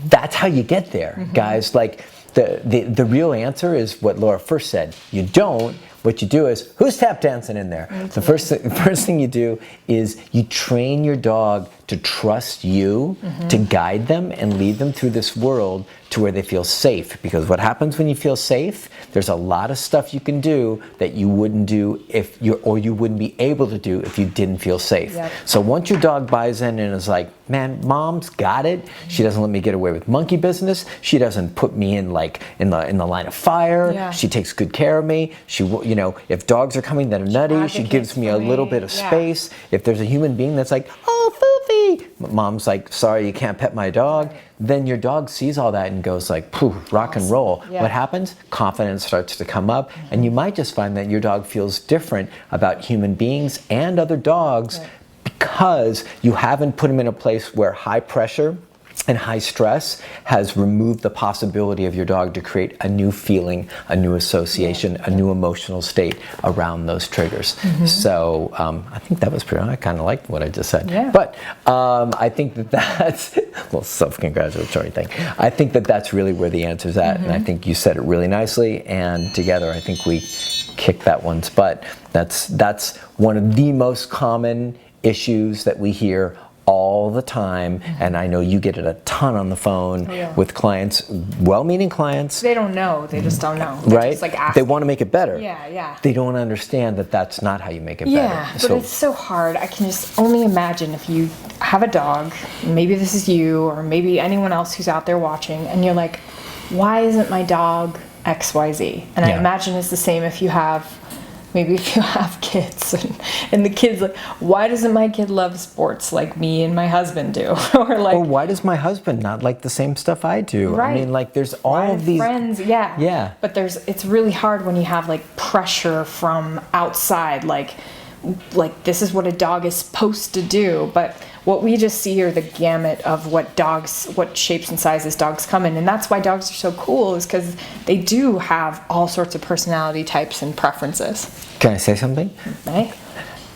that's how you get there, guys. Like, the real answer is what Laura first said. You don't. What you do is, who's tap dancing in there? The first thing you do is you train your dog to trust you, to guide them and lead them through this world to where they feel safe. Because what happens when you feel safe, there's a lot of stuff you can do that you wouldn't do you wouldn't be able to do if you didn't feel safe. Yep. So once your dog buys in and is like, man, mom's got it. She doesn't let me get away with monkey business. She doesn't put me in like in the line of fire. Yeah. She takes good care of me. She, you know, if dogs are coming that are nutty, she gives me a little bit of space. If there's a human being that's like, oh, Foofy, mom's like, sorry, you can't pet my dog. Then your dog sees all that and goes like, poof, rock and roll. Yeah. What happens? Confidence starts to come up, and you might just find that your dog feels different about human beings and other dogs because you haven't put them in a place where high pressure and high stress has removed the possibility of your dog to create a new feeling, a new association, a new emotional state around those triggers. So I think that was pretty, I kind of liked what I just said. Yeah. But I think that's a little self-congratulatory thing. I think that's really where the answer's at. And I think you said it really nicely. And together, I think we kicked that one's butt. That's one of the most common issues that we hear all the time, and I know you get it a ton on the phone with clients, well-meaning clients. They don't know, they just don't know. Right? Just like they want to make it better. Yeah. They don't understand that that's not how you make it better. Yeah, but it's so hard. I can just only imagine if you have a dog, maybe this is you, or maybe anyone else who's out there watching, and you're like, why isn't my dog XYZ? And I imagine it's the same if you have kids and the kid's like, why doesn't my kid love sports like me and my husband do? or why does my husband not like the same stuff I do? Right. I mean, like, there's all of these friends, but it's really hard when you have like pressure from outside, like this is what a dog is supposed to do, but what we just see are the gamut of what shapes and sizes dogs come in. And that's why dogs are so cool, is because they do have all sorts of personality types and preferences. Can I say something? Right.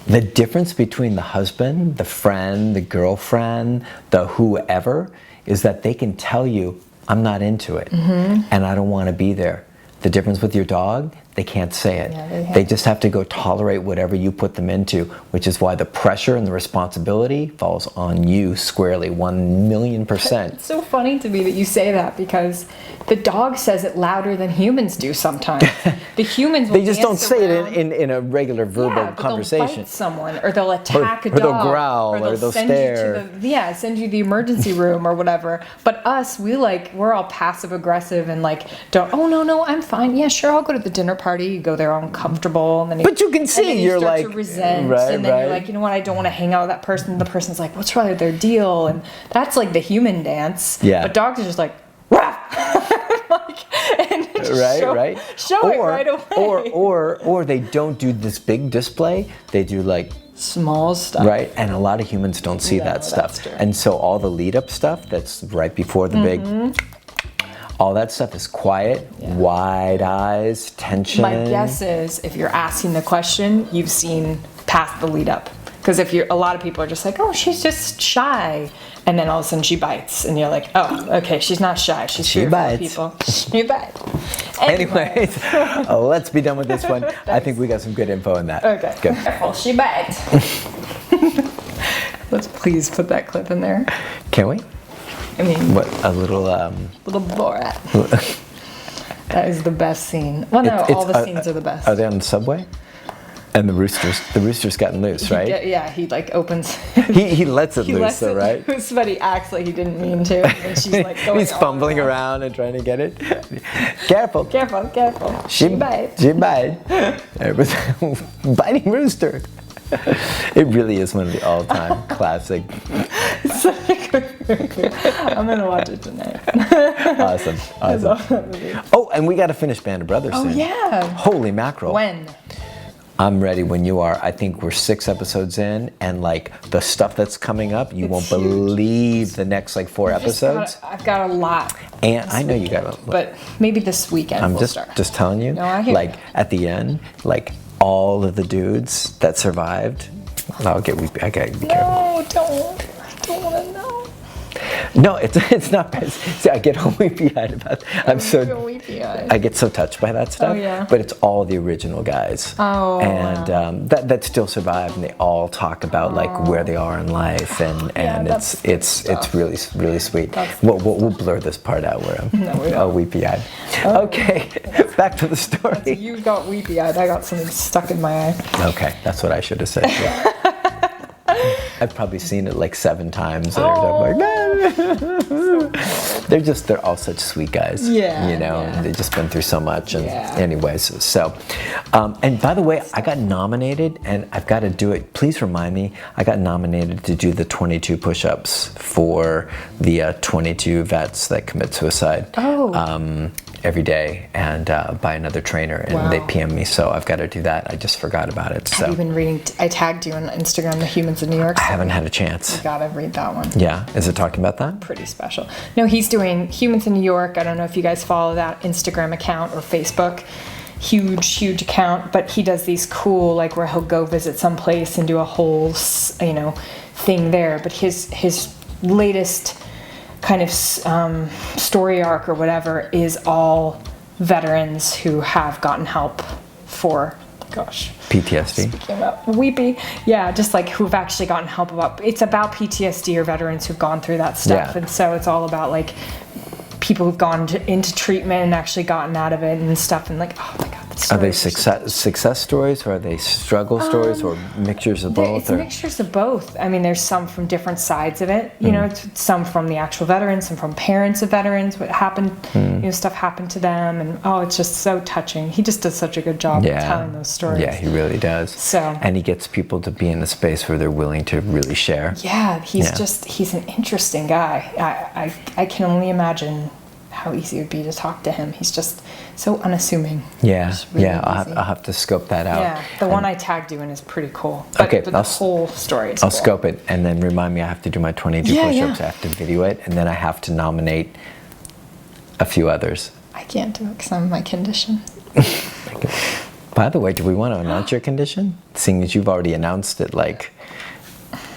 The difference between the husband, the friend, the girlfriend, the whoever, is that they can tell you, I'm not into it, and I don't want to be there. The difference with your dog, they can't say it. Yeah, they just have to go tolerate whatever you put them into, which is why the pressure and the responsibility falls on you squarely, 1,000,000%. It's so funny to me that you say that, because the dog says it louder than humans do sometimes. The humans will they just don't say it in a regular verbal conversation. They'll bite someone, or they'll attack a dog, or they'll growl, or they'll stare. Send you to the emergency room or whatever. But us, we're all passive aggressive and like, no, I'm fine. Yeah, sure, I'll go to the dinner party. You go there all uncomfortable, and then but you can see you're like to resent, and then you're like, you know what, I don't want to hang out with that person. The person's like, what's wrong with their deal? And that's like the human dance. Yeah. But dogs are just like, rah! And show it right away. Or they don't do this big display. They do like small stuff. Right? And a lot of humans don't see that stuff. And so all the lead up stuff that's right before the big, all that stuff is quiet, wide eyes, tension. My guess is if you're asking the question, you've seen past the lead up. Because a lot of people are just like, oh, she's just shy. And then all of a sudden she bites, and you're like, oh, okay, she's not shy. She bites. People. She bites. Anyways, let's be done with this one. I think we got some good info in that. Okay. Good. Careful, she bites. Let's please put that clip in there. Can we? I mean, What, a little, little Borat. That is the best scene. Well, no, all the scenes are the best. Are they on the subway? And the rooster's gotten loose, right? He like opens. He lets it loose, though, right? Loose, but he acts like he didn't mean to. And she's like going He's fumbling around and trying to get it. Careful. Careful. She bites. She bites. Biting rooster. It really is one of the all-time classic. It's such a good movie. I'm gonna watch it tonight. Awesome. Oh, and we got to finish Band of Brothers soon. Oh yeah. Holy mackerel. When? I'm ready when you are. I think we're 6 episodes in, and like the stuff that's coming up, you won't believe the next like 4 episodes. I've got a lot. And I know you got a lot. But maybe this weekend I'm we'll start. just telling you. No, I hear like you. at the end, like all of the dudes that survived. I'll get weepy. I gotta be careful. No, don't. I don't want to know. No, it's not bad. See, I get all weepy-eyed about. feel weepy-eyed. I get so touched by that stuff. Oh, yeah. But it's all the original guys. Oh, and that still survive, and they all talk about like where they are in life, and it's really sweet. We'll blur this part out where I'm all weepy-eyed. Okay, back to the story. You got weepy-eyed. I got something stuck in my eye. Okay, that's what I should have said. Yeah. I've probably seen it like 7 times. And I'm like, they're all such sweet guys. Yeah. You know, yeah. they've just been through so much. And Yeah. anyways, so, and by the way, I got nominated, and I've got to do it. Please remind me. I got nominated to do the 22 push-ups for the 22 vets that commit suicide. Every day, and by another trainer, and they PM me, so I've got to do that. I just forgot about it. So Have you been reading? I tagged you on Instagram, The Humans in New York. I haven't had a chance. You gotta read that one. Yeah, is it talking about that? Pretty special. No, he's doing Humans in New York. I don't know if you guys follow that Instagram account or Facebook. Huge account, but he does these cool, like, where he'll go visit some place and do a whole, thing there. But his latest kind of story arc or whatever is all veterans who have gotten help for, PTSD. speaking about weepy, yeah, just like who've actually gotten help it's about PTSD or veterans who've gone through that stuff. Yeah. And so it's all about like people who've gone into treatment and actually gotten out of it and stuff, and like, oh my god, Are they success stories, or are they struggle stories, or mixtures of both? It's mixtures of both. I mean, there's some from different sides of it. You know, it's some from the actual veterans, some from parents of veterans. What happened? Stuff happened to them, and it's just so touching. He just does such a good job of telling those stories. Yeah, he really does. So, and he gets people to be in a space where they're willing to really share. Yeah, he's an interesting guy. I can only imagine how easy it would be to talk to him. He's just so unassuming. Yeah, really I'll have to scope that out. Yeah, the one I tagged you in is pretty cool. But, okay, but the whole story is I'll cool. scope it, and then remind me I have to do my 22 push-ups. Yeah. I have to video it, and then I have to nominate a few others. I can't do it because I'm my condition. By the way, do we want to announce your condition? Seeing as you've already announced it, like...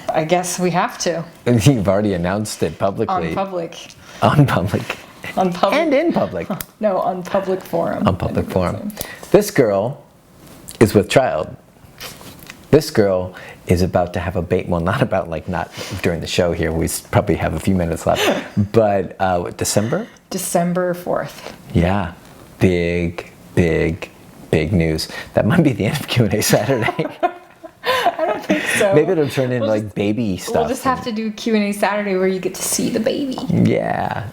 I guess we have to. You've already announced it publicly. On public. On public. On public. And in public. No, on public forum. On public forum. This girl is with child. This girl is about to have a baby. Well, not during the show here. We probably have a few minutes left. But December? December 4th. Yeah. Big news. That might be the end of Q&A Saturday. I don't think so. Maybe it'll turn into like baby stuff. We'll just have to do Q&A Saturday where you get to see the baby. Yeah.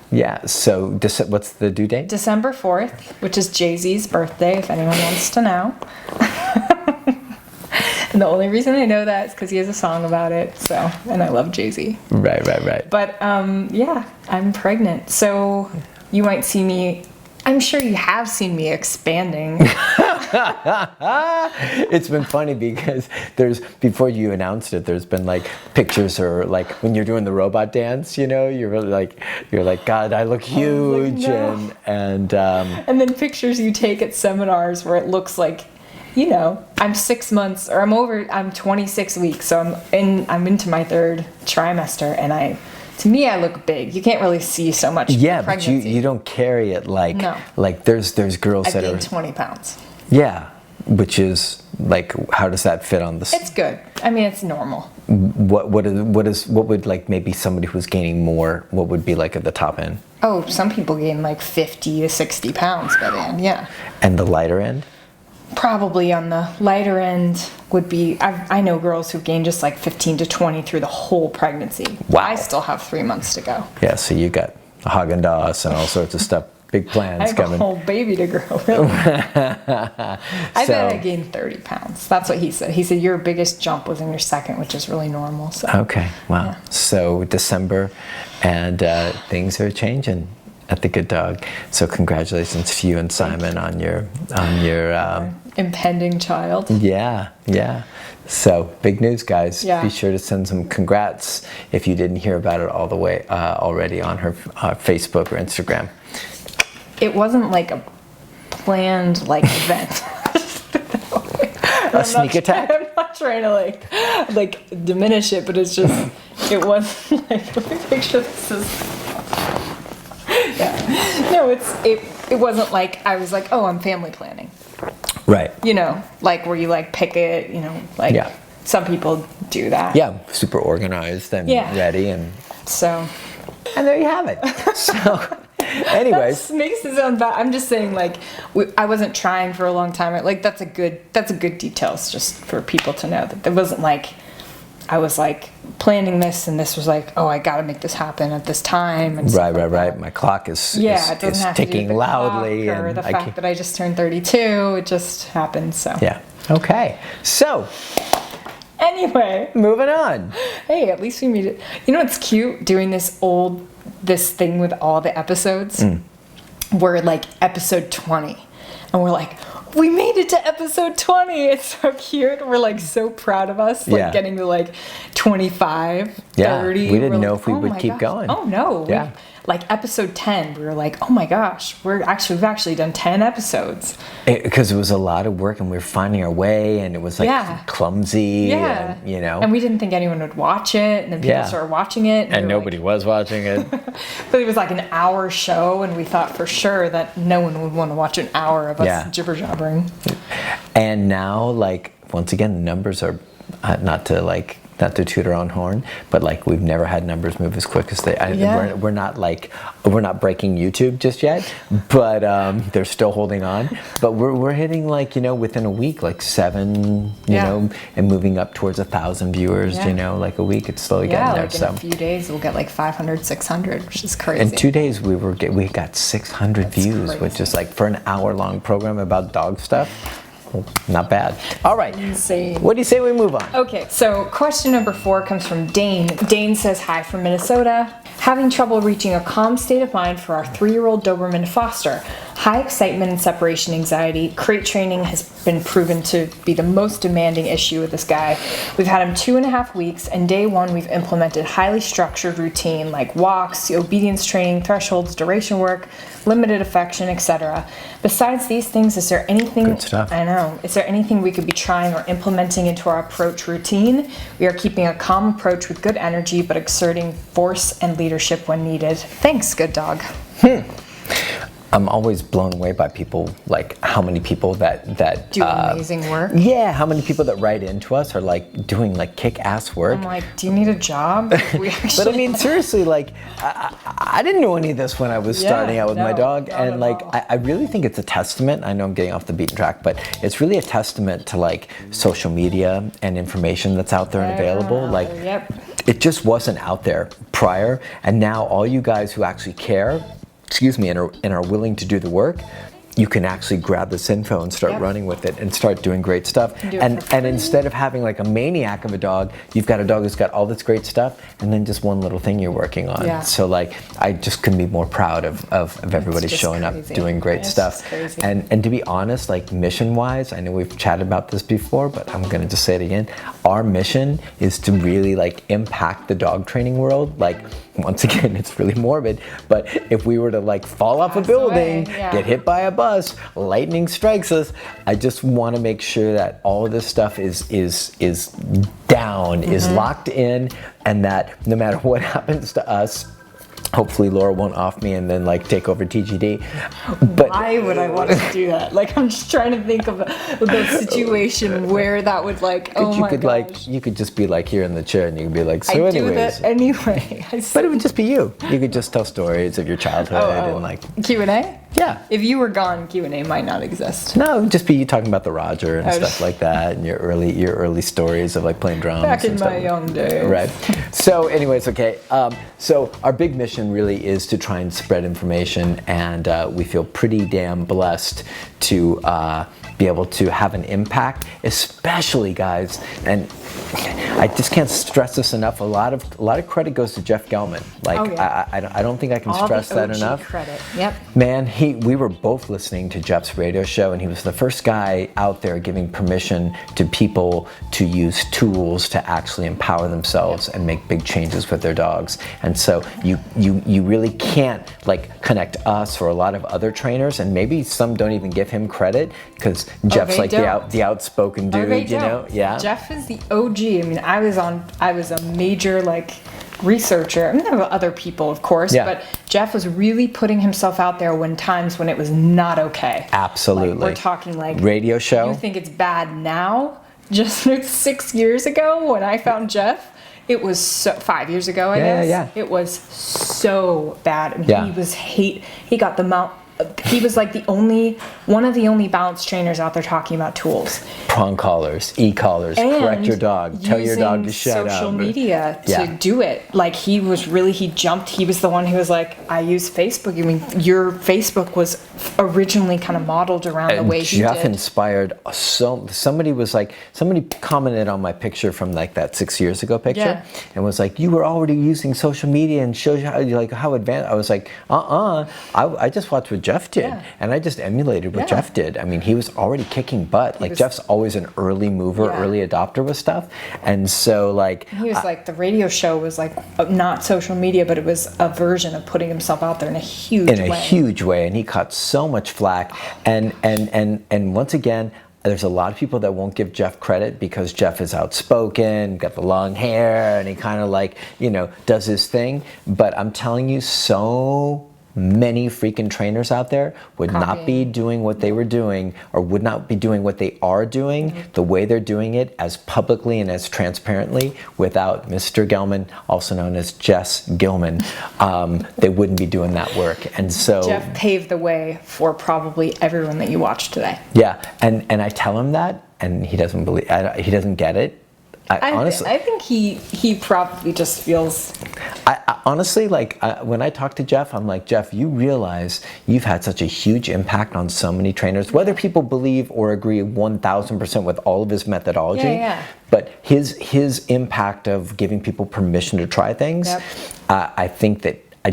So what's the due date? December 4th, which is Jay-Z's birthday, if anyone wants to know. And the only reason I know that is because he has a song about it. So, and I love Jay-Z. Right. But yeah, I'm pregnant. So you might see me. I'm sure you have seen me expanding. It's been funny because before you announced it, there's been like pictures, or like when you're doing the robot dance, you're really like, God, I look huge. No. And then pictures you take at seminars where it looks like, I'm 6 months, or I'm 26 weeks, so I'm into my 3rd trimester, and I To me, I look big. You can't really see so much. Yeah, but pregnancy. you don't carry it like No. like there's girls I that are gained 20 pounds. yeah, which is like how does that fit on the It's good. I mean, it's normal. what would like maybe somebody who's gaining more, what would be like at the top end? Oh, some people gain like 50 to 60 pounds by the end, yeah. And the lighter end? Probably on the lighter end would be, I know girls who've gained just like 15 to 20 through the whole pregnancy. Wow. I still have 3 months to go. Yeah, so you got Haagen-Dazs and all sorts of stuff. Big plans I have coming. a whole baby to grow, really. I bet I gained 30 pounds. That's what he said. He said your biggest jump was in your second, which is really normal. So. Okay, wow. Yeah. So December, and things are changing at the Good Dog. So congratulations to you and Simon on your Impending child. yeah. So big news, guys. Yeah. Be sure to send some congrats if you didn't hear about it all the way already on her Facebook or Instagram. It wasn't like a planned like event. A sneak attack? I'm not trying to like diminish it, but it's just it wasn't like let me picture this as yeah. No, it wasn't like I was like, oh, I'm family planning. Right. You know, like where you like pick it, you know, like Yeah. some people do that. Yeah, super organized and Yeah. ready, and there you have it. So, anyways, That makes it sound bad. I'm just saying, like, I wasn't trying for a long time. Like, that's a good details just for people to know that it wasn't like I was like planning this and this was like, oh, I got to make this happen at this time. And stuff like right. that. My clock is Yeah, it doesn't is have to do ticking with the loudly, clock or and the I fact can't- that I just turned 32. It just happened. So yeah. Okay. So, anyway, moving on. hey, at least we made it. You know what's cute? Doing this thing with all the episodes. We're like episode 20, and we're like, we made it to episode 20. It's so cute. We're like so proud of us, like Yeah. getting to like 25, 30. Yeah, we didn't We're know like, if we oh would my keep gosh. going. Oh no. Yeah. Like episode 10, we were like, oh my gosh, we've actually done 10 episodes. Because it was a lot of work, and we were finding our way, and it was like Yeah. clumsy, Yeah. and, you know. And we didn't think anyone would watch it, and then people Yeah. started watching it. And we were nobody was watching it. But it was like an hour show, and we thought for sure that no one would want to watch an hour of us Yeah. jibber jabbering. And now, like, once again, the numbers are not to toot our own horn, but like we've never had numbers move as quick as they. Yeah. We're not breaking YouTube just yet, but they're still holding on. But we're hitting like, you know, within a week, like 7, you Yeah. know, and moving up towards 1,000 viewers. Yeah. You know, like a week, it's slowly Yeah, getting there. like in So. a few days we'll get like 500, 600, which is crazy. In 2 days, we got 600 That's views, crazy. which is like for an hour-long program about dog stuff. Well, not bad. All right. Insane. What do you say we move on? Okay, so question number 4 comes from Dane. Dane says, hi from Minnesota. Having trouble reaching a calm state of mind for our 3-year-old Doberman Foster. High excitement and separation anxiety. Crate training has been proven to be the most demanding issue with this guy. We've had him 2.5 weeks, and day 1 we've implemented highly structured routine like walks, obedience training, thresholds, duration work, limited affection, etc. Besides these things, is there anything? Good stuff. I know. Is there anything we could be trying or implementing into our approach routine? We are keeping a calm approach with good energy, but exerting force and leadership when needed. Thanks, good dog. I'm always blown away by people, like how many people that Do amazing work. Yeah, how many people that write into us are like doing like kick-ass work. I'm like, do you need a job? We actually But I mean, seriously, like, I didn't know any of this when I was Yeah, starting out with my no, dog. not And at like, all. I really think it's a testament. I know I'm getting off the beaten track, but it's really a testament to like social media and information that's out there and available. Like, Yep. it just wasn't out there prior. And now all you guys who actually care, and are willing to do the work, you can actually grab this info and start Yep. running with it and start doing great stuff. do it And for free. instead of having like a maniac of a dog, you've got a dog who's got all this great stuff and then just one little thing you're working on. Yeah. So like, I just couldn't be more proud of everybody just showing crazy. up, doing great It's stuff. just crazy. And to be honest, like mission wise, I know we've chatted about this before, but I'm gonna just say it again. Our mission is to really like impact the dog training world. Like, once again, it's really morbid, but if we were to like fall off a Pass building, away, yeah. get hit by a bus, Plus, lightning strikes us. I just want to make sure that all of this stuff is down, is locked in, and that no matter what happens to us, hopefully Laura won't off me and then like take over TGD. But why would I want to do that? Like, I'm just trying to think of the situation where that would like, oh my gosh. Like, you could just be like here in the chair and you could be like, so I anyways. do that anyway. But it would just be you. You could just tell stories of your childhood and like. Q&A? Yeah. If you were gone, Q&A might not exist. No, it would just be you talking about the Roger and stuff like that, and your early stories of like playing drums. Back in and my stuff. young days. Right. So, anyways, okay. So our big mission really is to try and spread information, and we feel pretty damn blessed to be able to have an impact, especially guys. And I just can't stress this enough. A lot of credit goes to Jeff Gelman. Like, I don't think I can stress that enough. Credit. Yep. Man, we were both listening to Jeff's radio show, and he was the first guy out there giving permission to people to use tools to actually empower themselves and make big changes with their dogs. And so you really can't like connect us or a lot of other trainers, and maybe some don't even give him credit because Jeff's like the outspoken dude, you know? Yeah. Jeff is the OG. I mean, I was a major like researcher. I mean, there were other people, of course, but Jeff was really putting himself out there when it was not okay. Absolutely. Like, we're talking like radio show. You think it's bad now? Just 6 years ago when I found Jeff, it was 5 years ago, I guess. Yeah. It was so bad. And he got the mount. He was like one of the only balance trainers out there talking about tools. Prong collars, e-collars, correct your dog, tell your dog to shut up. Social media to do it. Like he jumped. He was the one who was like, I use Facebook. I mean, your Facebook was originally kind of modeled around the way he did. Jeff inspired somebody commented on my picture from like that 6 years ago picture and was like, you were already using social media and shows you how advanced. I was like, I just watched what Jeff did and I just emulated what Jeff did. I mean, he was already kicking butt. Like Jeff's always an early mover, early adopter with stuff. And so like he was like the radio show was like not social media, but it was a version of putting himself out there in a huge way. And he caught so much flack. And once again, there's a lot of people that won't give Jeff credit because Jeff is outspoken, got the long hair, and he kind of like, does his thing. But I'm telling you, so many freaking trainers out there would not be doing what they were doing, or would not be doing what they are doing the way they're doing it, as publicly and as transparently, without Mr. Gelman, also known as Jess Gilman. They wouldn't be doing that work. And so Jeff paved the way for probably everyone that you watch today. Yeah, and I tell him that, and he doesn't believe. He doesn't get it. Honestly, I think he probably just feels. I honestly, like when I talk to Jeff, I'm like, Jeff, you realize you've had such a huge impact on so many trainers, whether people believe or agree 1,000% with all of his methodology. But his impact of giving people permission to try things, I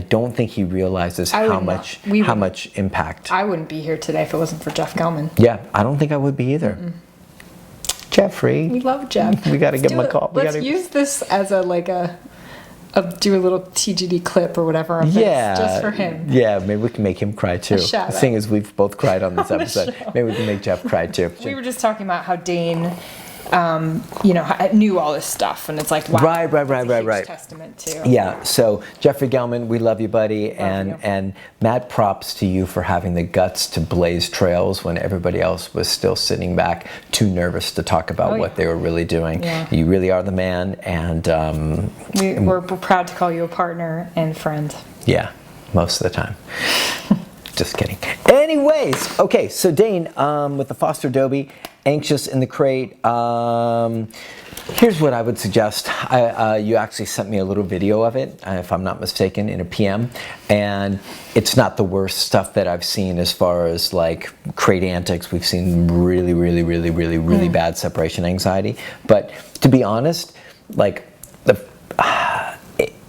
don't think he realizes how much impact. I wouldn't be here today if it wasn't for Jeff Gelman. Yeah, I don't think I would be either. Jeffrey. We love Jeff. We got to give him a call. Let's use this as do a little TGD clip or whatever of this, just for him. Yeah, maybe we can make him cry too. Seeing as we've both cried on this episode, maybe we can make Jeff cry too. We were just talking about how Dane, knew all this stuff, and it's like, wow, right. Testament to. Yeah. So Jeffrey Gelman, we love you, buddy, and mad props to you for having the guts to blaze trails when everybody else was still sitting back, too nervous to talk about what they were really doing. Yeah. You really are the man, and we're proud to call you a partner and friend. Yeah, most of the time. Just kidding. Anyways, okay, so Dane, with the foster Dobie, anxious in the crate. Here's what I would suggest. You actually sent me a little video of it, if I'm not mistaken, in a PM, and it's not the worst stuff that I've seen as far as like crate antics. We've seen really bad separation anxiety. But to be honest, like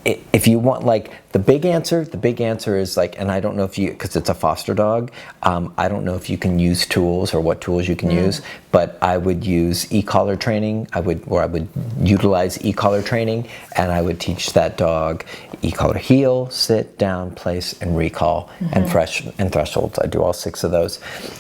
if you want, like, the big answer is like, and I don't know if you, because it's a foster dog, I don't know if you can use tools or what tools you can use, but I would use e-collar training. I would utilize e-collar training, and I would teach that dog e-collar heel, sit, down, place, and recall, and thresholds. I do all 6 of those,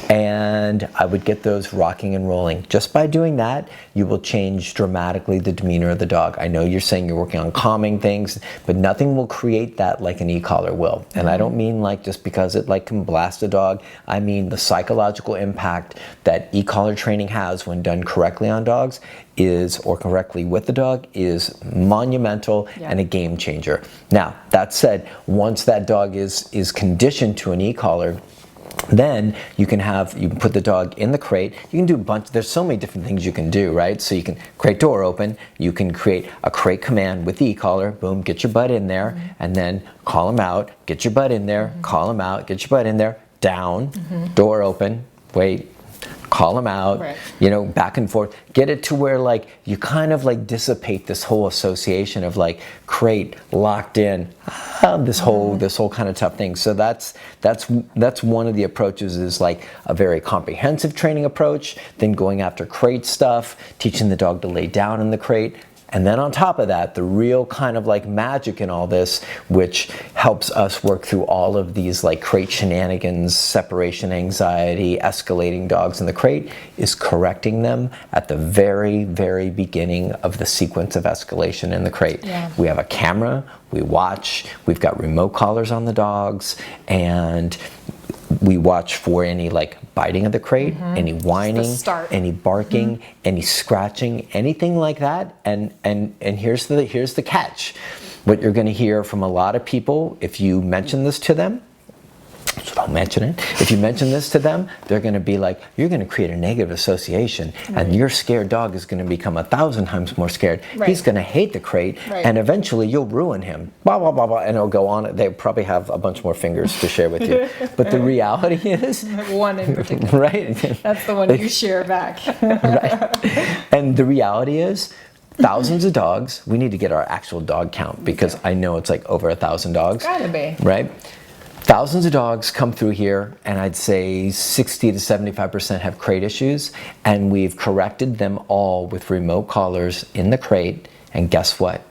and I would get those rocking and rolling. Just by doing that, you will change dramatically the demeanor of the dog. I know you're saying you're working on calming things, but nothing will create that like an e-collar will. And I don't mean like just because it like can blast a dog. I mean the psychological impact that e-collar training has when done correctly on dogs is, or correctly with the dog, is monumental and a game changer. Now, that said, once that dog is conditioned to an e-collar, then you can put the dog in the crate. You can do there's so many different things you can do, right? So you can crate door open, you can create a crate command with the e-collar, boom, get your butt in there, and then call him out, get your butt in there, call him out, get your butt in there, down, door open, wait, call them out, you know, back and forth. Get it to where like you kind of like dissipate this whole association of like crate, locked in, this whole kind of tough thing. So that's one of the approaches, is like a very comprehensive training approach, then going after crate stuff, teaching the dog to lay down in the crate. And then on top of that, the real kind of like magic in all this, which helps us work through all of these like crate shenanigans, separation anxiety, escalating dogs in the crate, is correcting them at the very, very beginning of the sequence of escalation in the crate. We have a camera, we watch, we've got remote collars on the dogs, and we watch for any like biting of the crate, any whining, any barking, any scratching, anything like that. And here's the catch. What you're going to hear from a lot of people, if you mention this to them, so don't mention it. If you mention this to them, they're going to be like, you're going to create a negative association, and your scared dog is going to become 1,000 times more scared. He's going to hate the crate, and eventually you'll ruin him. Blah, blah, blah, blah, and it'll go on. They probably have a bunch more fingers to share with you. But the reality is... One in particular. Right? That's the one you share back. Right. And the reality is, thousands of dogs, we need to get our actual dog count, because I know it's like over 1,000 dogs. Gotta be. Right? Thousands of dogs come through here, and I'd say 60 to 75% have crate issues, and we've corrected them all with remote collars in the crate, and guess what?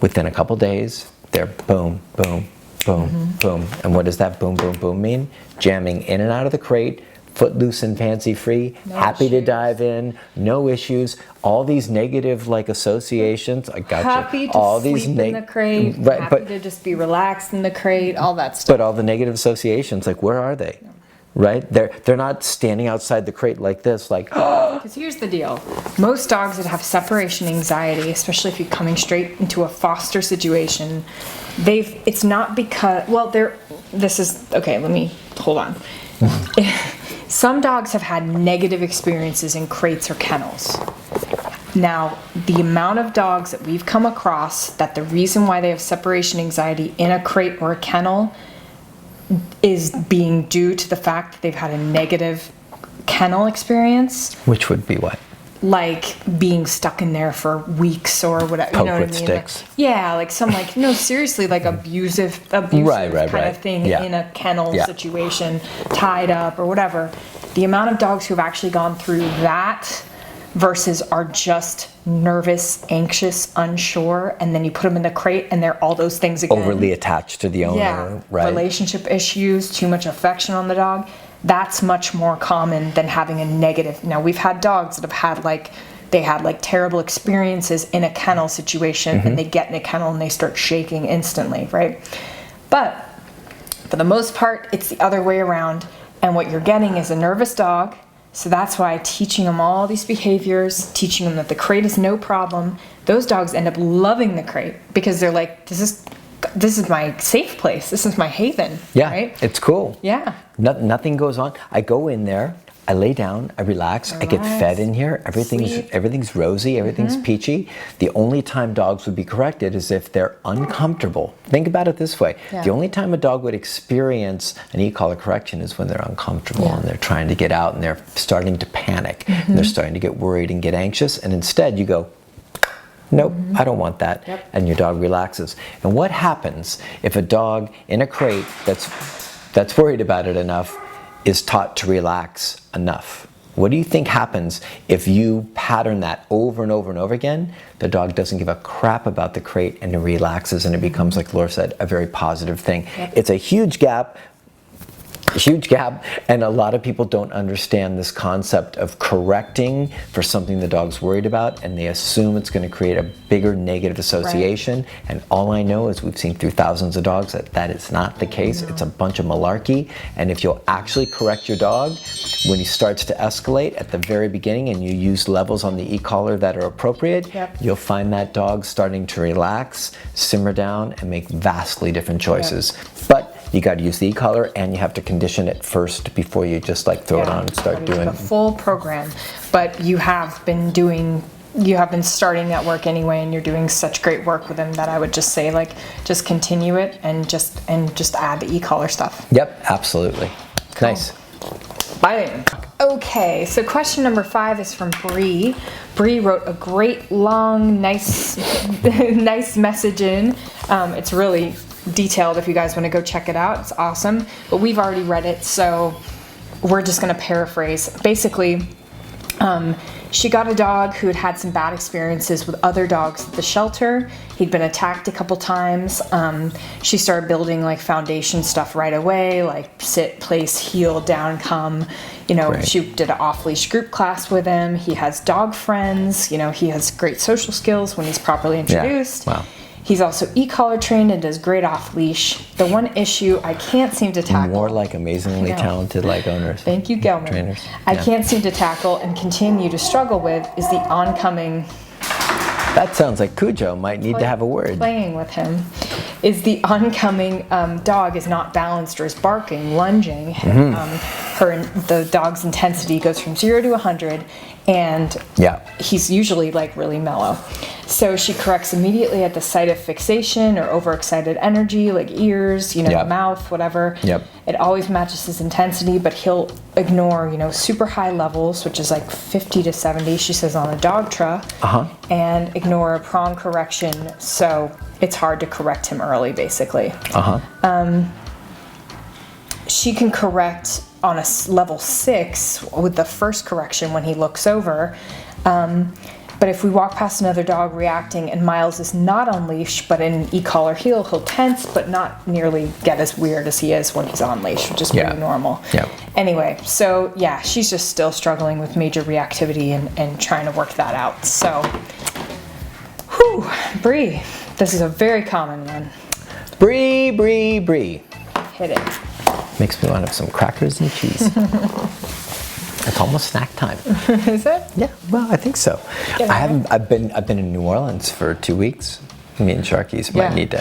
Within a couple days, they're boom, boom, boom, boom. And what does that boom, boom, boom mean? Jamming in and out of the crate, footloose and fancy free, happy to dive in, no issues. All these negative like associations, I got happy you. To all sleep these in the crate, happy to just be relaxed in the crate, all that stuff. But all the negative associations, like, where are they? Right? They're not standing outside the crate like this, like. Because here's the deal: most dogs that have separation anxiety, especially if you're coming straight into a foster situation, it's not because, well, this is okay. Let me hold on. Some dogs have had negative experiences in crates or kennels. Now, the amount of dogs that we've come across that the reason why they have separation anxiety in a crate or a kennel is being due to the fact that they've had a negative kennel experience. Which would be what? Like being stuck in there for weeks or whatever. Poke you know what with I mean? sticks. Like, yeah, like some like, no, seriously, like abusive kind of thing in a kennel situation, tied up or whatever. The amount of dogs who have actually gone through that versus are just nervous, anxious, unsure, and then you put them in the crate and they're all those things again. Overly attached to the owner, right? Relationship issues, too much affection on the dog. That's much more common than having a negative. Now, we've had dogs that have had they had terrible experiences in a kennel situation, and they get in a kennel and they start shaking instantly, right? But for the most part, it's the other way around. And what you're getting is a nervous dog. So that's why teaching them all these behaviors, teaching them that the crate is no problem. Those dogs end up loving the crate because they're like, this is my safe place. This is my haven. Yeah, right? It's cool. Yeah. Nothing goes on. I go in there, I lay down, I relax, I get fed in here. Everything's rosy, everything's peachy. The only time dogs would be corrected is if they're uncomfortable. Think about it this way. The only time a dog would experience an e-collar correction is when they're uncomfortable and they're trying to get out and they're starting to panic. And they're starting to get worried and get anxious. And instead you go, Nope, I don't want that. Yep. And your dog relaxes. And what happens if a dog in a crate that's worried about it enough is taught to relax enough? What do you think happens if you pattern that over and over and over again? The dog doesn't give a crap about the crate and it relaxes, and it becomes, like Laura said, a very positive thing. Yep. It's a huge gap, and a lot of people don't understand this concept of correcting for something the dog's worried about, and they assume it's going to create a bigger negative association. Right. And all I know is we've seen through thousands of dogs that is not the case. It's a bunch of malarkey. And if you'll actually correct your dog when he starts to escalate at the very beginning, and you use levels on the e-collar that are appropriate, Yep. you'll find that dog starting to relax, simmer down, and make vastly different choices. Yep. But you got to use the e-collar, and you have to condition it first before you just like throw it on and start doing the full program. But you have been starting that work anyway, and you're doing such great work with him that I would just say, like, just continue it and just add the e-collar stuff. Yep, absolutely. Cool. Nice. Bye. Okay, so question number 5 is from Bree. Bree wrote a great, long, nice message in. It's really detailed if you guys want to go check it out. It's awesome. But we've already read it, so we're just going to paraphrase. Basically, she got a dog who had some bad experiences with other dogs at the shelter. He'd been attacked a couple times. She started building like foundation stuff right away, like sit, place, heel, down, come. Right. She did an off-leash group class with him. He has dog friends. He has great social skills when he's properly introduced. Yeah. Wow. He's also e-collar trained and does great off-leash. The one issue I can't seem to tackle... More like amazingly talented like owners. Thank you, Gelman. Trainers. I can't seem to tackle and continue to struggle with is the oncoming... That sounds like Cujo might need to have a word. Playing with him. Is the oncoming dog is not balanced or is barking, lunging. The dog's intensity goes from 0 to 100, and he's usually like really mellow. So she corrects immediately at the sight of fixation or overexcited energy, like ears, the mouth, whatever. Yep. It always matches his intensity, but he'll ignore, super high levels, which is like 50 to 70, she says, on a dog tra, and ignore a prong correction. So it's hard to correct him early, basically. She can correct on a level 6 with the first correction when he looks over. But if we walk past another dog reacting and Miles is not on leash but in an e-collar heel, he'll tense but not nearly get as weird as he is when he's on leash, which is pretty normal. Anyway, so she's just still struggling with major reactivity and trying to work that out. So, Bree, this is a very common one. Bree. Hit it. Makes me want to have some crackers and cheese. It's almost snack time. Is it? Yeah, well, I think so. I've been in New Orleans for 2 weeks. Me and Sharkies might need to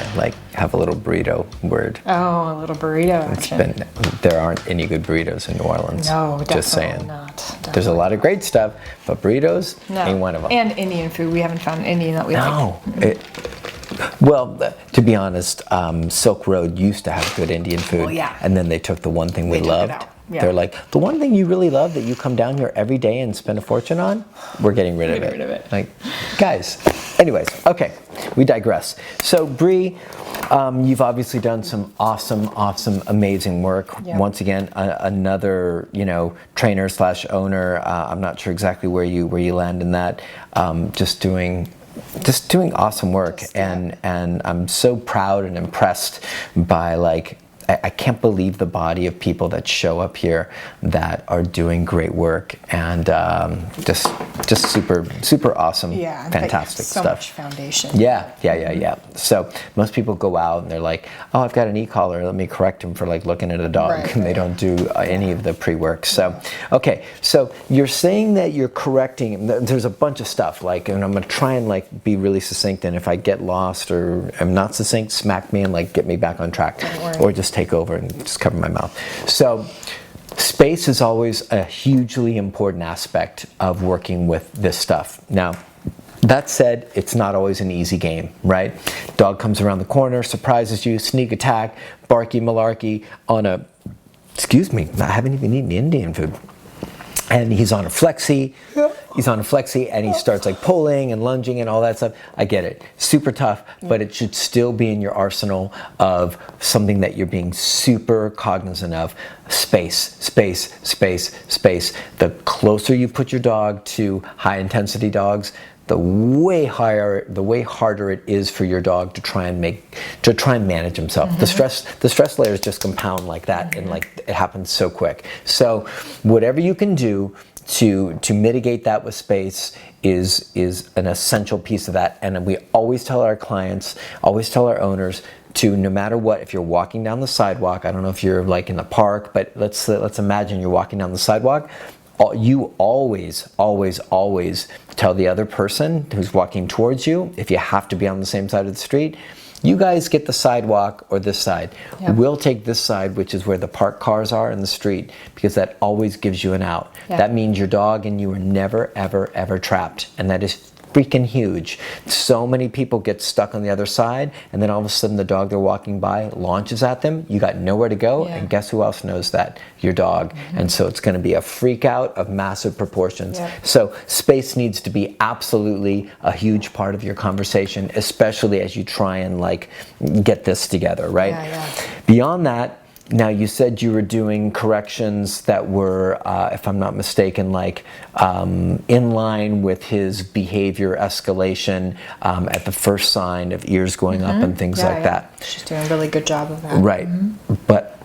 have a little burrito word. Oh, a little burrito action. There aren't any good burritos in New Orleans. No, definitely just saying. Not. Definitely. There's a lot of great stuff, but burritos ain't one of them. And Indian food. We haven't found Indian that we like. Well, to be honest, Silk Road used to have good Indian food, and then they took the one thing we loved. They're like, the one thing you really love that you come down here every day and spend a fortune on, we're getting rid of it. Like, guys. Anyways, okay, we digress. So, Bree, you've obviously done some awesome, amazing work. Once again, another, trainer / owner. I'm not sure exactly where you land in that. Just doing awesome work, and I'm so proud and impressed by I can't believe the body of people that show up here that are doing great work, and just super awesome, fantastic so stuff. Much foundation. Yeah. So most people go out and they're like, oh, I've got an e-collar, let me correct him for looking at a dog, and they don't do any of the pre-work. So, okay, so you're saying that you're correcting, there's a bunch of stuff, and I'm gonna try and be really succinct, and if I get lost or am not succinct, smack me and get me back on track, or just take over and just cover my mouth. So space is always a hugely important aspect of working with this stuff. Now, that said, it's not always an easy game, right? Dog comes around the corner, surprises you, sneak attack, barky malarkey on a, excuse me, I haven't even eaten Indian food. And he's on a flexi, he's on a flexi and he starts like pulling and lunging and all that stuff. I get it. Super tough, but it should still be in your arsenal of something that you're being super cognizant of. Space, space, space, space. The closer you put your dog to high intensity dogs, the way harder it is for your dog to try and manage himself. The stress layers just compound like that, and like it happens so quick. So whatever you can do to mitigate that with space is an essential piece of that. And we always tell our clients, always tell our owners, to no matter what, if you're walking down the sidewalk, I don't know if you're like in the park, but let's imagine you're walking down the sidewalk. You always tell the other person who's walking towards you, if you have to be on the same side of the street, you guys get the sidewalk or this side. Yep. We'll take this side, which is where the parked cars are in the street, because that always gives you an out. Yep. That means your dog and you are never, ever, ever trapped. And that is freaking huge. So many people get stuck on the other side, and then all of a sudden the dog they're walking by launches at them. You got nowhere to go, and guess who else knows that? Your dog. And so it's going to be a freak out of massive proportions. So space needs to be absolutely a huge part of your conversation, especially as you try and like get this together, right? Beyond that, now you said you were doing corrections that were, if I'm not mistaken, like in line with his behavior escalation at the first sign of ears going up and things like that. She's doing a really good job of that. Right. But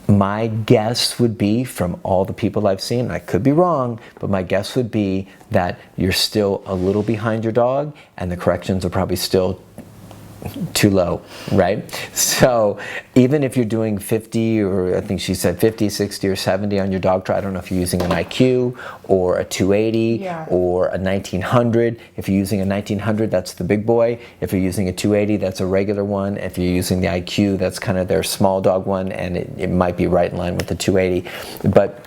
my guess would be, from all the people I've seen, I could be wrong, but my guess would be that you're still a little behind your dog and the corrections are probably still too low, right? So even if you're doing 50, or I think she said 50, 60, or 70 on your dog trot, I don't know if you're using an IQ or a 280 or a 1900. If you're using a 1900, that's the big boy. If you're using a 280, that's a regular one. If you're using the IQ, that's kind of their small dog one, and it might be right in line with the 280. But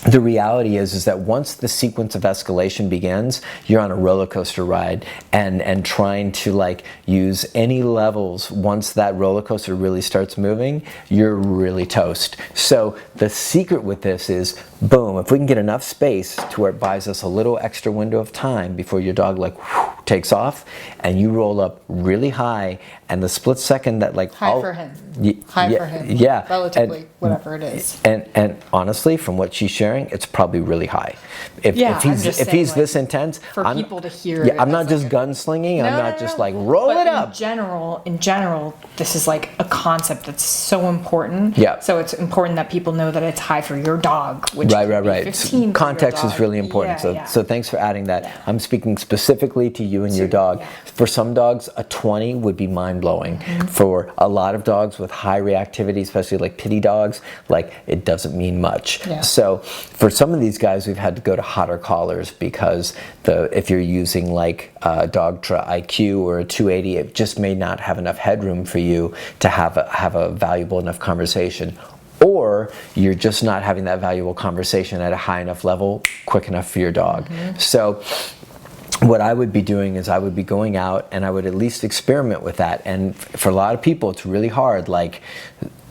the reality is that once the sequence of escalation begins, you're on a roller coaster ride, and trying to like use any levels, once that roller coaster really starts moving, you're really toast. So the secret with this is, boom, if we can get enough space to where it buys us a little extra window of time before your dog like takes off, and you roll up really high, and the split second that like high for him, relatively, and, whatever it is. And honestly, from what she's sharing, it's probably really high. If he's like, this intense, for people to hear. I'm not just gunslinging. I'm not just like roll it up. In general, this is like a concept that's so important. Yeah. So it's important that people know that it's high for your dog. Which right. 15 Context is really important. So thanks for adding that. Yeah. I'm speaking specifically to you and your dog. Yeah. For some dogs, a 20 would be mind-blowing. For a lot of dogs with high reactivity, especially like pittie dogs, like it doesn't mean much. Yeah. So for some of these guys, we've had to go to hotter collars, because if you're using like a Dogtra IQ or a 280, it just may not have enough headroom for you to have a valuable enough conversation. Or you're just not having that valuable conversation at a high enough level, quick enough for your dog. So what I would be doing is I would be going out and I would at least experiment with that. And for a lot of people, it's really hard. Like,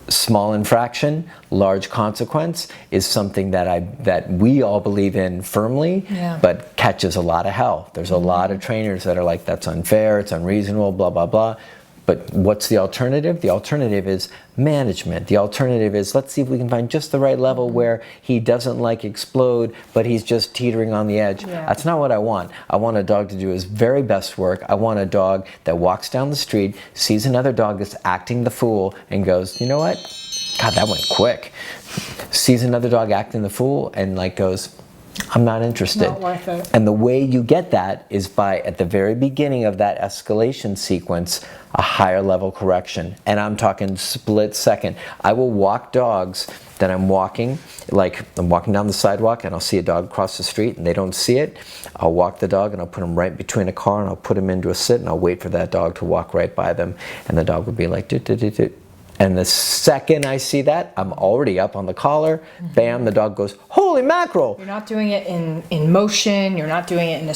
small infraction, large consequence is something that we all believe in firmly, but catches a lot of hell. There's a lot of trainers that are like, that's unfair, it's unreasonable, blah, blah, blah. But what's the alternative? The alternative is management. The alternative is, let's see if we can find just the right level where he doesn't like explode, but he's just teetering on the edge. That's not what I want. I want a dog to do his very best work. I want a dog that walks down the street, sees another dog that's acting the fool, and goes, you know what? God, that went quick. Sees another dog acting the fool and like goes, I'm not interested. Not worth it. And the way you get that is by, at the very beginning of that escalation sequence, a higher level correction. And I'm talking split second. I will walk dogs that I'm walking, like I'm walking down the sidewalk and I'll see a dog across the street and they don't see it. I'll walk the dog and I'll put him right between a car and I'll put him into a sit and I'll wait for that dog to walk right by them. And the dog will be like, doot, doot, doot, doot. And the second I see that, I'm already up on the collar. Bam, the dog goes, holy mackerel. You're not doing it in motion. You're not doing it in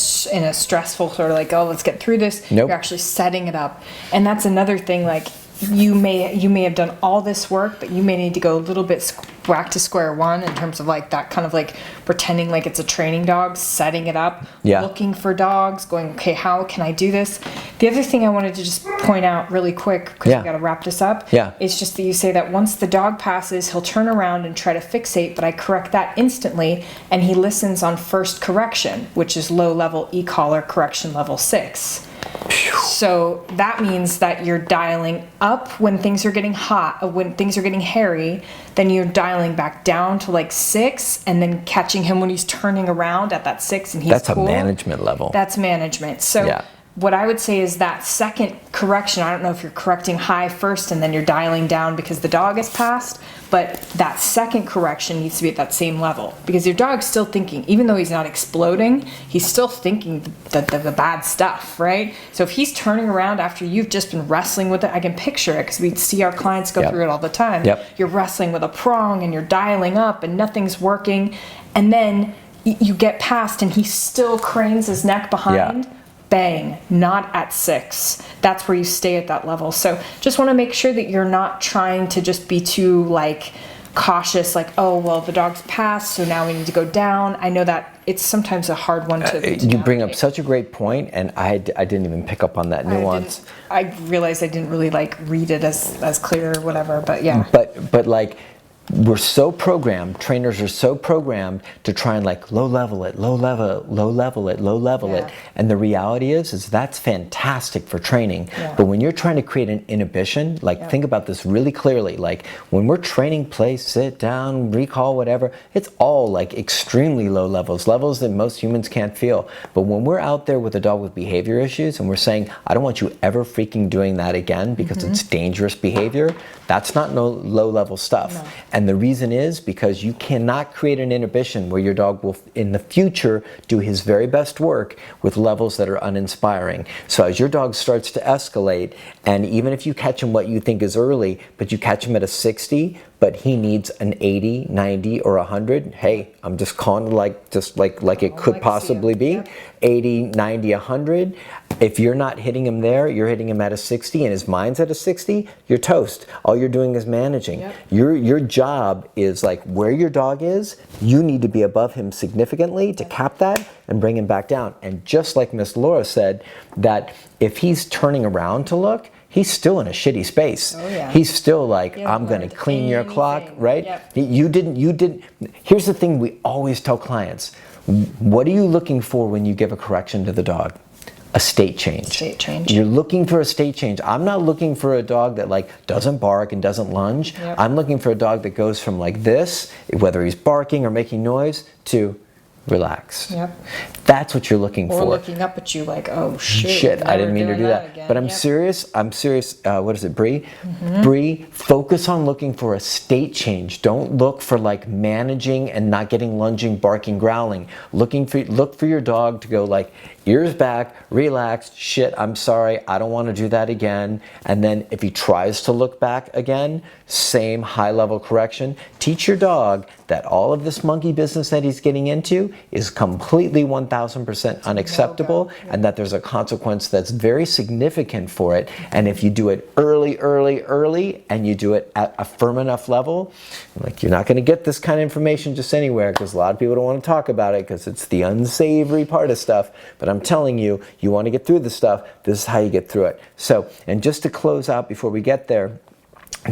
a stressful sort of like, oh, let's get through this. Nope. You're actually setting it up. And that's another thing, like, you may have done all this work, but you may need to go a little bit back to square one in terms of like that kind of like pretending like it's a training dog, setting it up, looking for dogs, going, okay, how can I do this? The other thing I wanted to just point out really quick, because we got to wrap this up, is just that you say that once the dog passes, he'll turn around and try to fixate, but I correct that instantly, and he listens on first correction, which is low level e-collar correction level 6. So that means that you're dialing up when things are getting hot, when things are getting hairy, then you're dialing back down to like 6, and then catching him when he's turning around at that 6 and he's That's cool. a management level. That's management. So what I would say is that second correction, I don't know if you're correcting high first and then you're dialing down because the dog has passed, but that second correction needs to be at that same level, because your dog's still thinking, even though he's not exploding, he's still thinking the bad stuff, right? So if he's turning around after you've just been wrestling with it, I can picture it because we see our clients go through it all the time. You're wrestling with a prong and you're dialing up and nothing's working, and then you get past and he still cranes his neck behind. Bang, not at 6. That's where you stay at that level. So just want to make sure that you're not trying to just be too like cautious, like, oh, well, the dog's passed, so now we need to go down. I know that it's sometimes a hard one to you bring up such a great point, and I didn't even pick up on that nuance. I realized I didn't really like read it as clear or whatever, but yeah. But like, we're so programmed, trainers are so programmed to try and like low level it. And the reality is that's fantastic for training. But when you're trying to create an inhibition, like think about this really clearly. Like when we're training place, sit down, recall, whatever, it's all like extremely low levels that most humans can't feel. But when we're out there with a dog with behavior issues and we're saying, I don't want you ever freaking doing that again because it's dangerous behavior, that's not no low level stuff. No. And the reason is because you cannot create an inhibition where your dog will in the future do his very best work with levels that are uninspiring. So as your dog starts to escalate, and even if you catch him what you think is early, but you catch him at a 60, but he needs an 80, 90, or 100, hey, I'm just calling it like it could possibly be. 80, 90, 100. If you're not hitting him there, you're hitting him at a 60 and his mind's at a 60, you're toast. All you're doing is managing. Your job is like where your dog is, you need to be above him significantly to cap that and bring him back down. And just like Miss Laura said, that if he's turning around to look, he's still in a shitty space. He's still like, I'm going to clean your clock, right? You didn't. Here's the thing we always tell clients. What are you looking for when you give a correction to the dog? A state change. You're looking for a state change. I'm not looking for a dog that like doesn't bark and doesn't lunge. I'm looking for a dog that goes from like this, whether he's barking or making noise, to relax. That's what you're looking for. Or looking up at you like, oh shit, I didn't mean to do that. But I'm serious. What is it, Bree? Bree, focus on looking for a state change. Don't look for like managing and not getting lunging, barking, growling. Look for your dog to go like, ears back, relaxed, shit, I'm sorry, I don't want to do that again. And then if he tries to look back again, same high level correction. Teach your dog that all of this monkey business that he's getting into is completely 1000% unacceptable, and that there's a consequence that's very significant for it. And if you do it early, and you do it at a firm enough level, like you're not going to get this kind of information just anywhere, because a lot of people don't want to talk about it because it's the unsavory part of stuff. But I'm telling you, you want to get through the stuff, this is how you get through it. So, and just to close out before we get there,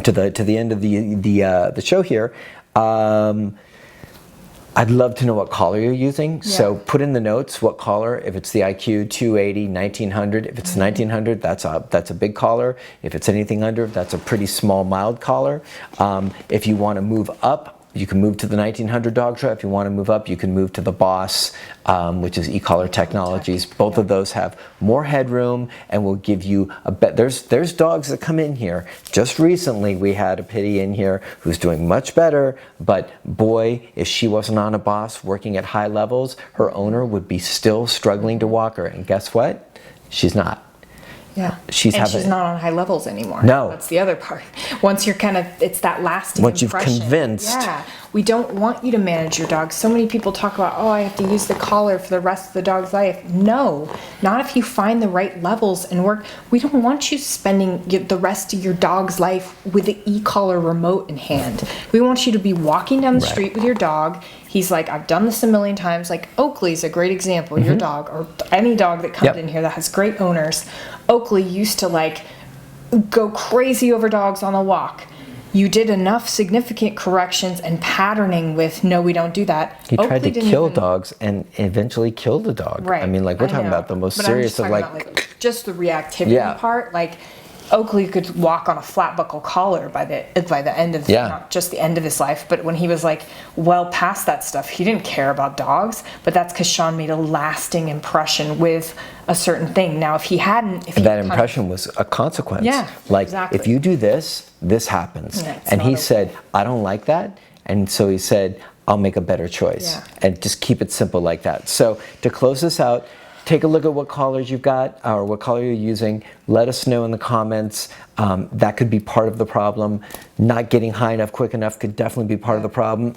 to the end of the show here, I'd love to know what collar you're using. So put in the notes what collar. If it's the IQ 280, 1900. If it's 1900, that's a big collar. If it's anything under, that's a pretty small, mild collar. If you want to move up, you can move to the 1900 dog trail. If you want to move up, you can move to the Boss, which is e-collar technologies. Both of those have more headroom and will give you a bet. There's dogs that come in here. Just recently, we had a pittie in here who's doing much better. But boy, if she wasn't on a Boss working at high levels, her owner would be still struggling to walk her. And guess what? She's not. Yeah. She's not on high levels anymore. No. That's the other part. Once you're it's that lasting Once you've impression. convinced. Yeah. We don't want you to manage your dog. So many people talk about, oh, I have to use the collar for the rest of the dog's life. No, not if you find the right levels and work. We don't want you spending the rest of your dog's life with the e-collar remote in hand. We want you to be walking down the street with your dog. He's like, I've done this a million times. Like Oakley's a great example. Your dog, or any dog that comes in here that has great owners. Oakley used to like go crazy over dogs on the walk. You did enough significant corrections and patterning with, no, we don't do that. He tried to kill dogs and eventually killed a dog. Right. I mean, like, we're talking about the most serious of like just the reactivity part. Like Oakley could walk on a flat buckle collar by the end of not just the end of his life, but when he was like well past that stuff, he didn't care about dogs. But that's because Sean made a lasting impression with a certain thing. Now, if he hadn't, that impression was a consequence. Yeah, like if you do this, this happens. Yeah, and he said, I don't like that, and so he said, I'll make a better choice. And just keep it simple like that. So to close this out, take a look at what collars you've got or what collar you're using. Let us know in the comments. That could be part of the problem. Not getting high enough quick enough could definitely be part of the problem.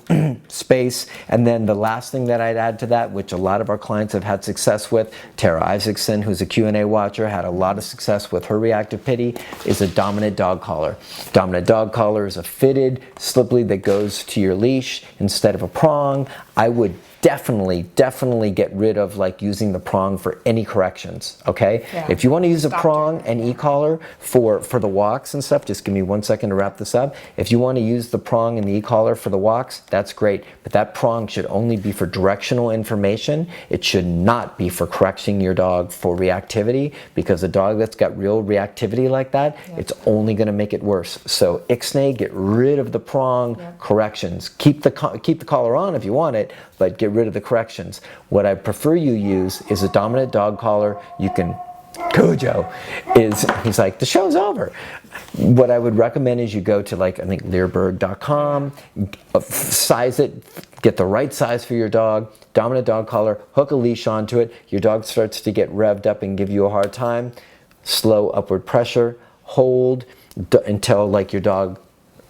Space. And then the last thing that I'd add to that, which a lot of our clients have had success with, Tara Isaacson, who's a Q&A watcher, had a lot of success with her reactive pittie, is a dominant dog collar. Dominant dog collar is a fitted slip lead that goes to your leash instead of a prong. I would definitely get rid of like using the prong for any corrections, okay? If you want to use a prong and e-collar for the walks and stuff, just give me 1 second to wrap this up. If you want to use the prong and the e-collar for the walks, that's great, but that prong should only be for directional information. It should not be for correcting your dog for reactivity, because a dog that's got real reactivity like that, it's only going to make it worse. So ixnay, get rid of the prong corrections. Keep the collar on if you want it, but get rid of the corrections. What I prefer you use is a dominant dog collar. You can, Cujo he's like, the show's over. What I would recommend is you go to like, I think Learberg.com, size it, get the right size for your dog, dominant dog collar, hook a leash onto it. Your dog starts to get revved up and give you a hard time. Slow upward pressure, hold until like your dog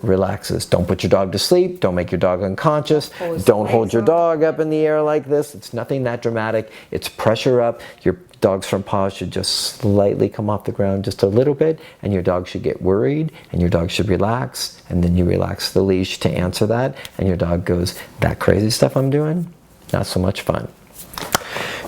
relaxes. Don't put your dog to sleep. Don't make your dog unconscious. Don't hold your dog up in the air like this. It's nothing that dramatic. It's pressure up. Your dog's front paws should just slightly come off the ground just a little bit, and your dog should get worried, and your dog should relax, and then you relax the leash to answer that, and your dog goes, that crazy stuff I'm doing, not so much fun.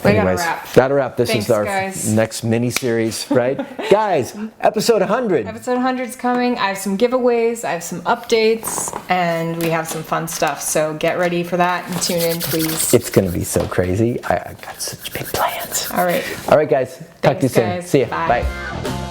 Anyways, gotta wrap. This is our next mini series, right? Guys, episode 100. Episode 100 is coming. I have some giveaways, I have some updates, and we have some fun stuff. So get ready for that and tune in, please. It's gonna be so crazy. I got such big plans. All right. All right, guys. Talk to you soon. Guys. See ya. Bye. Bye.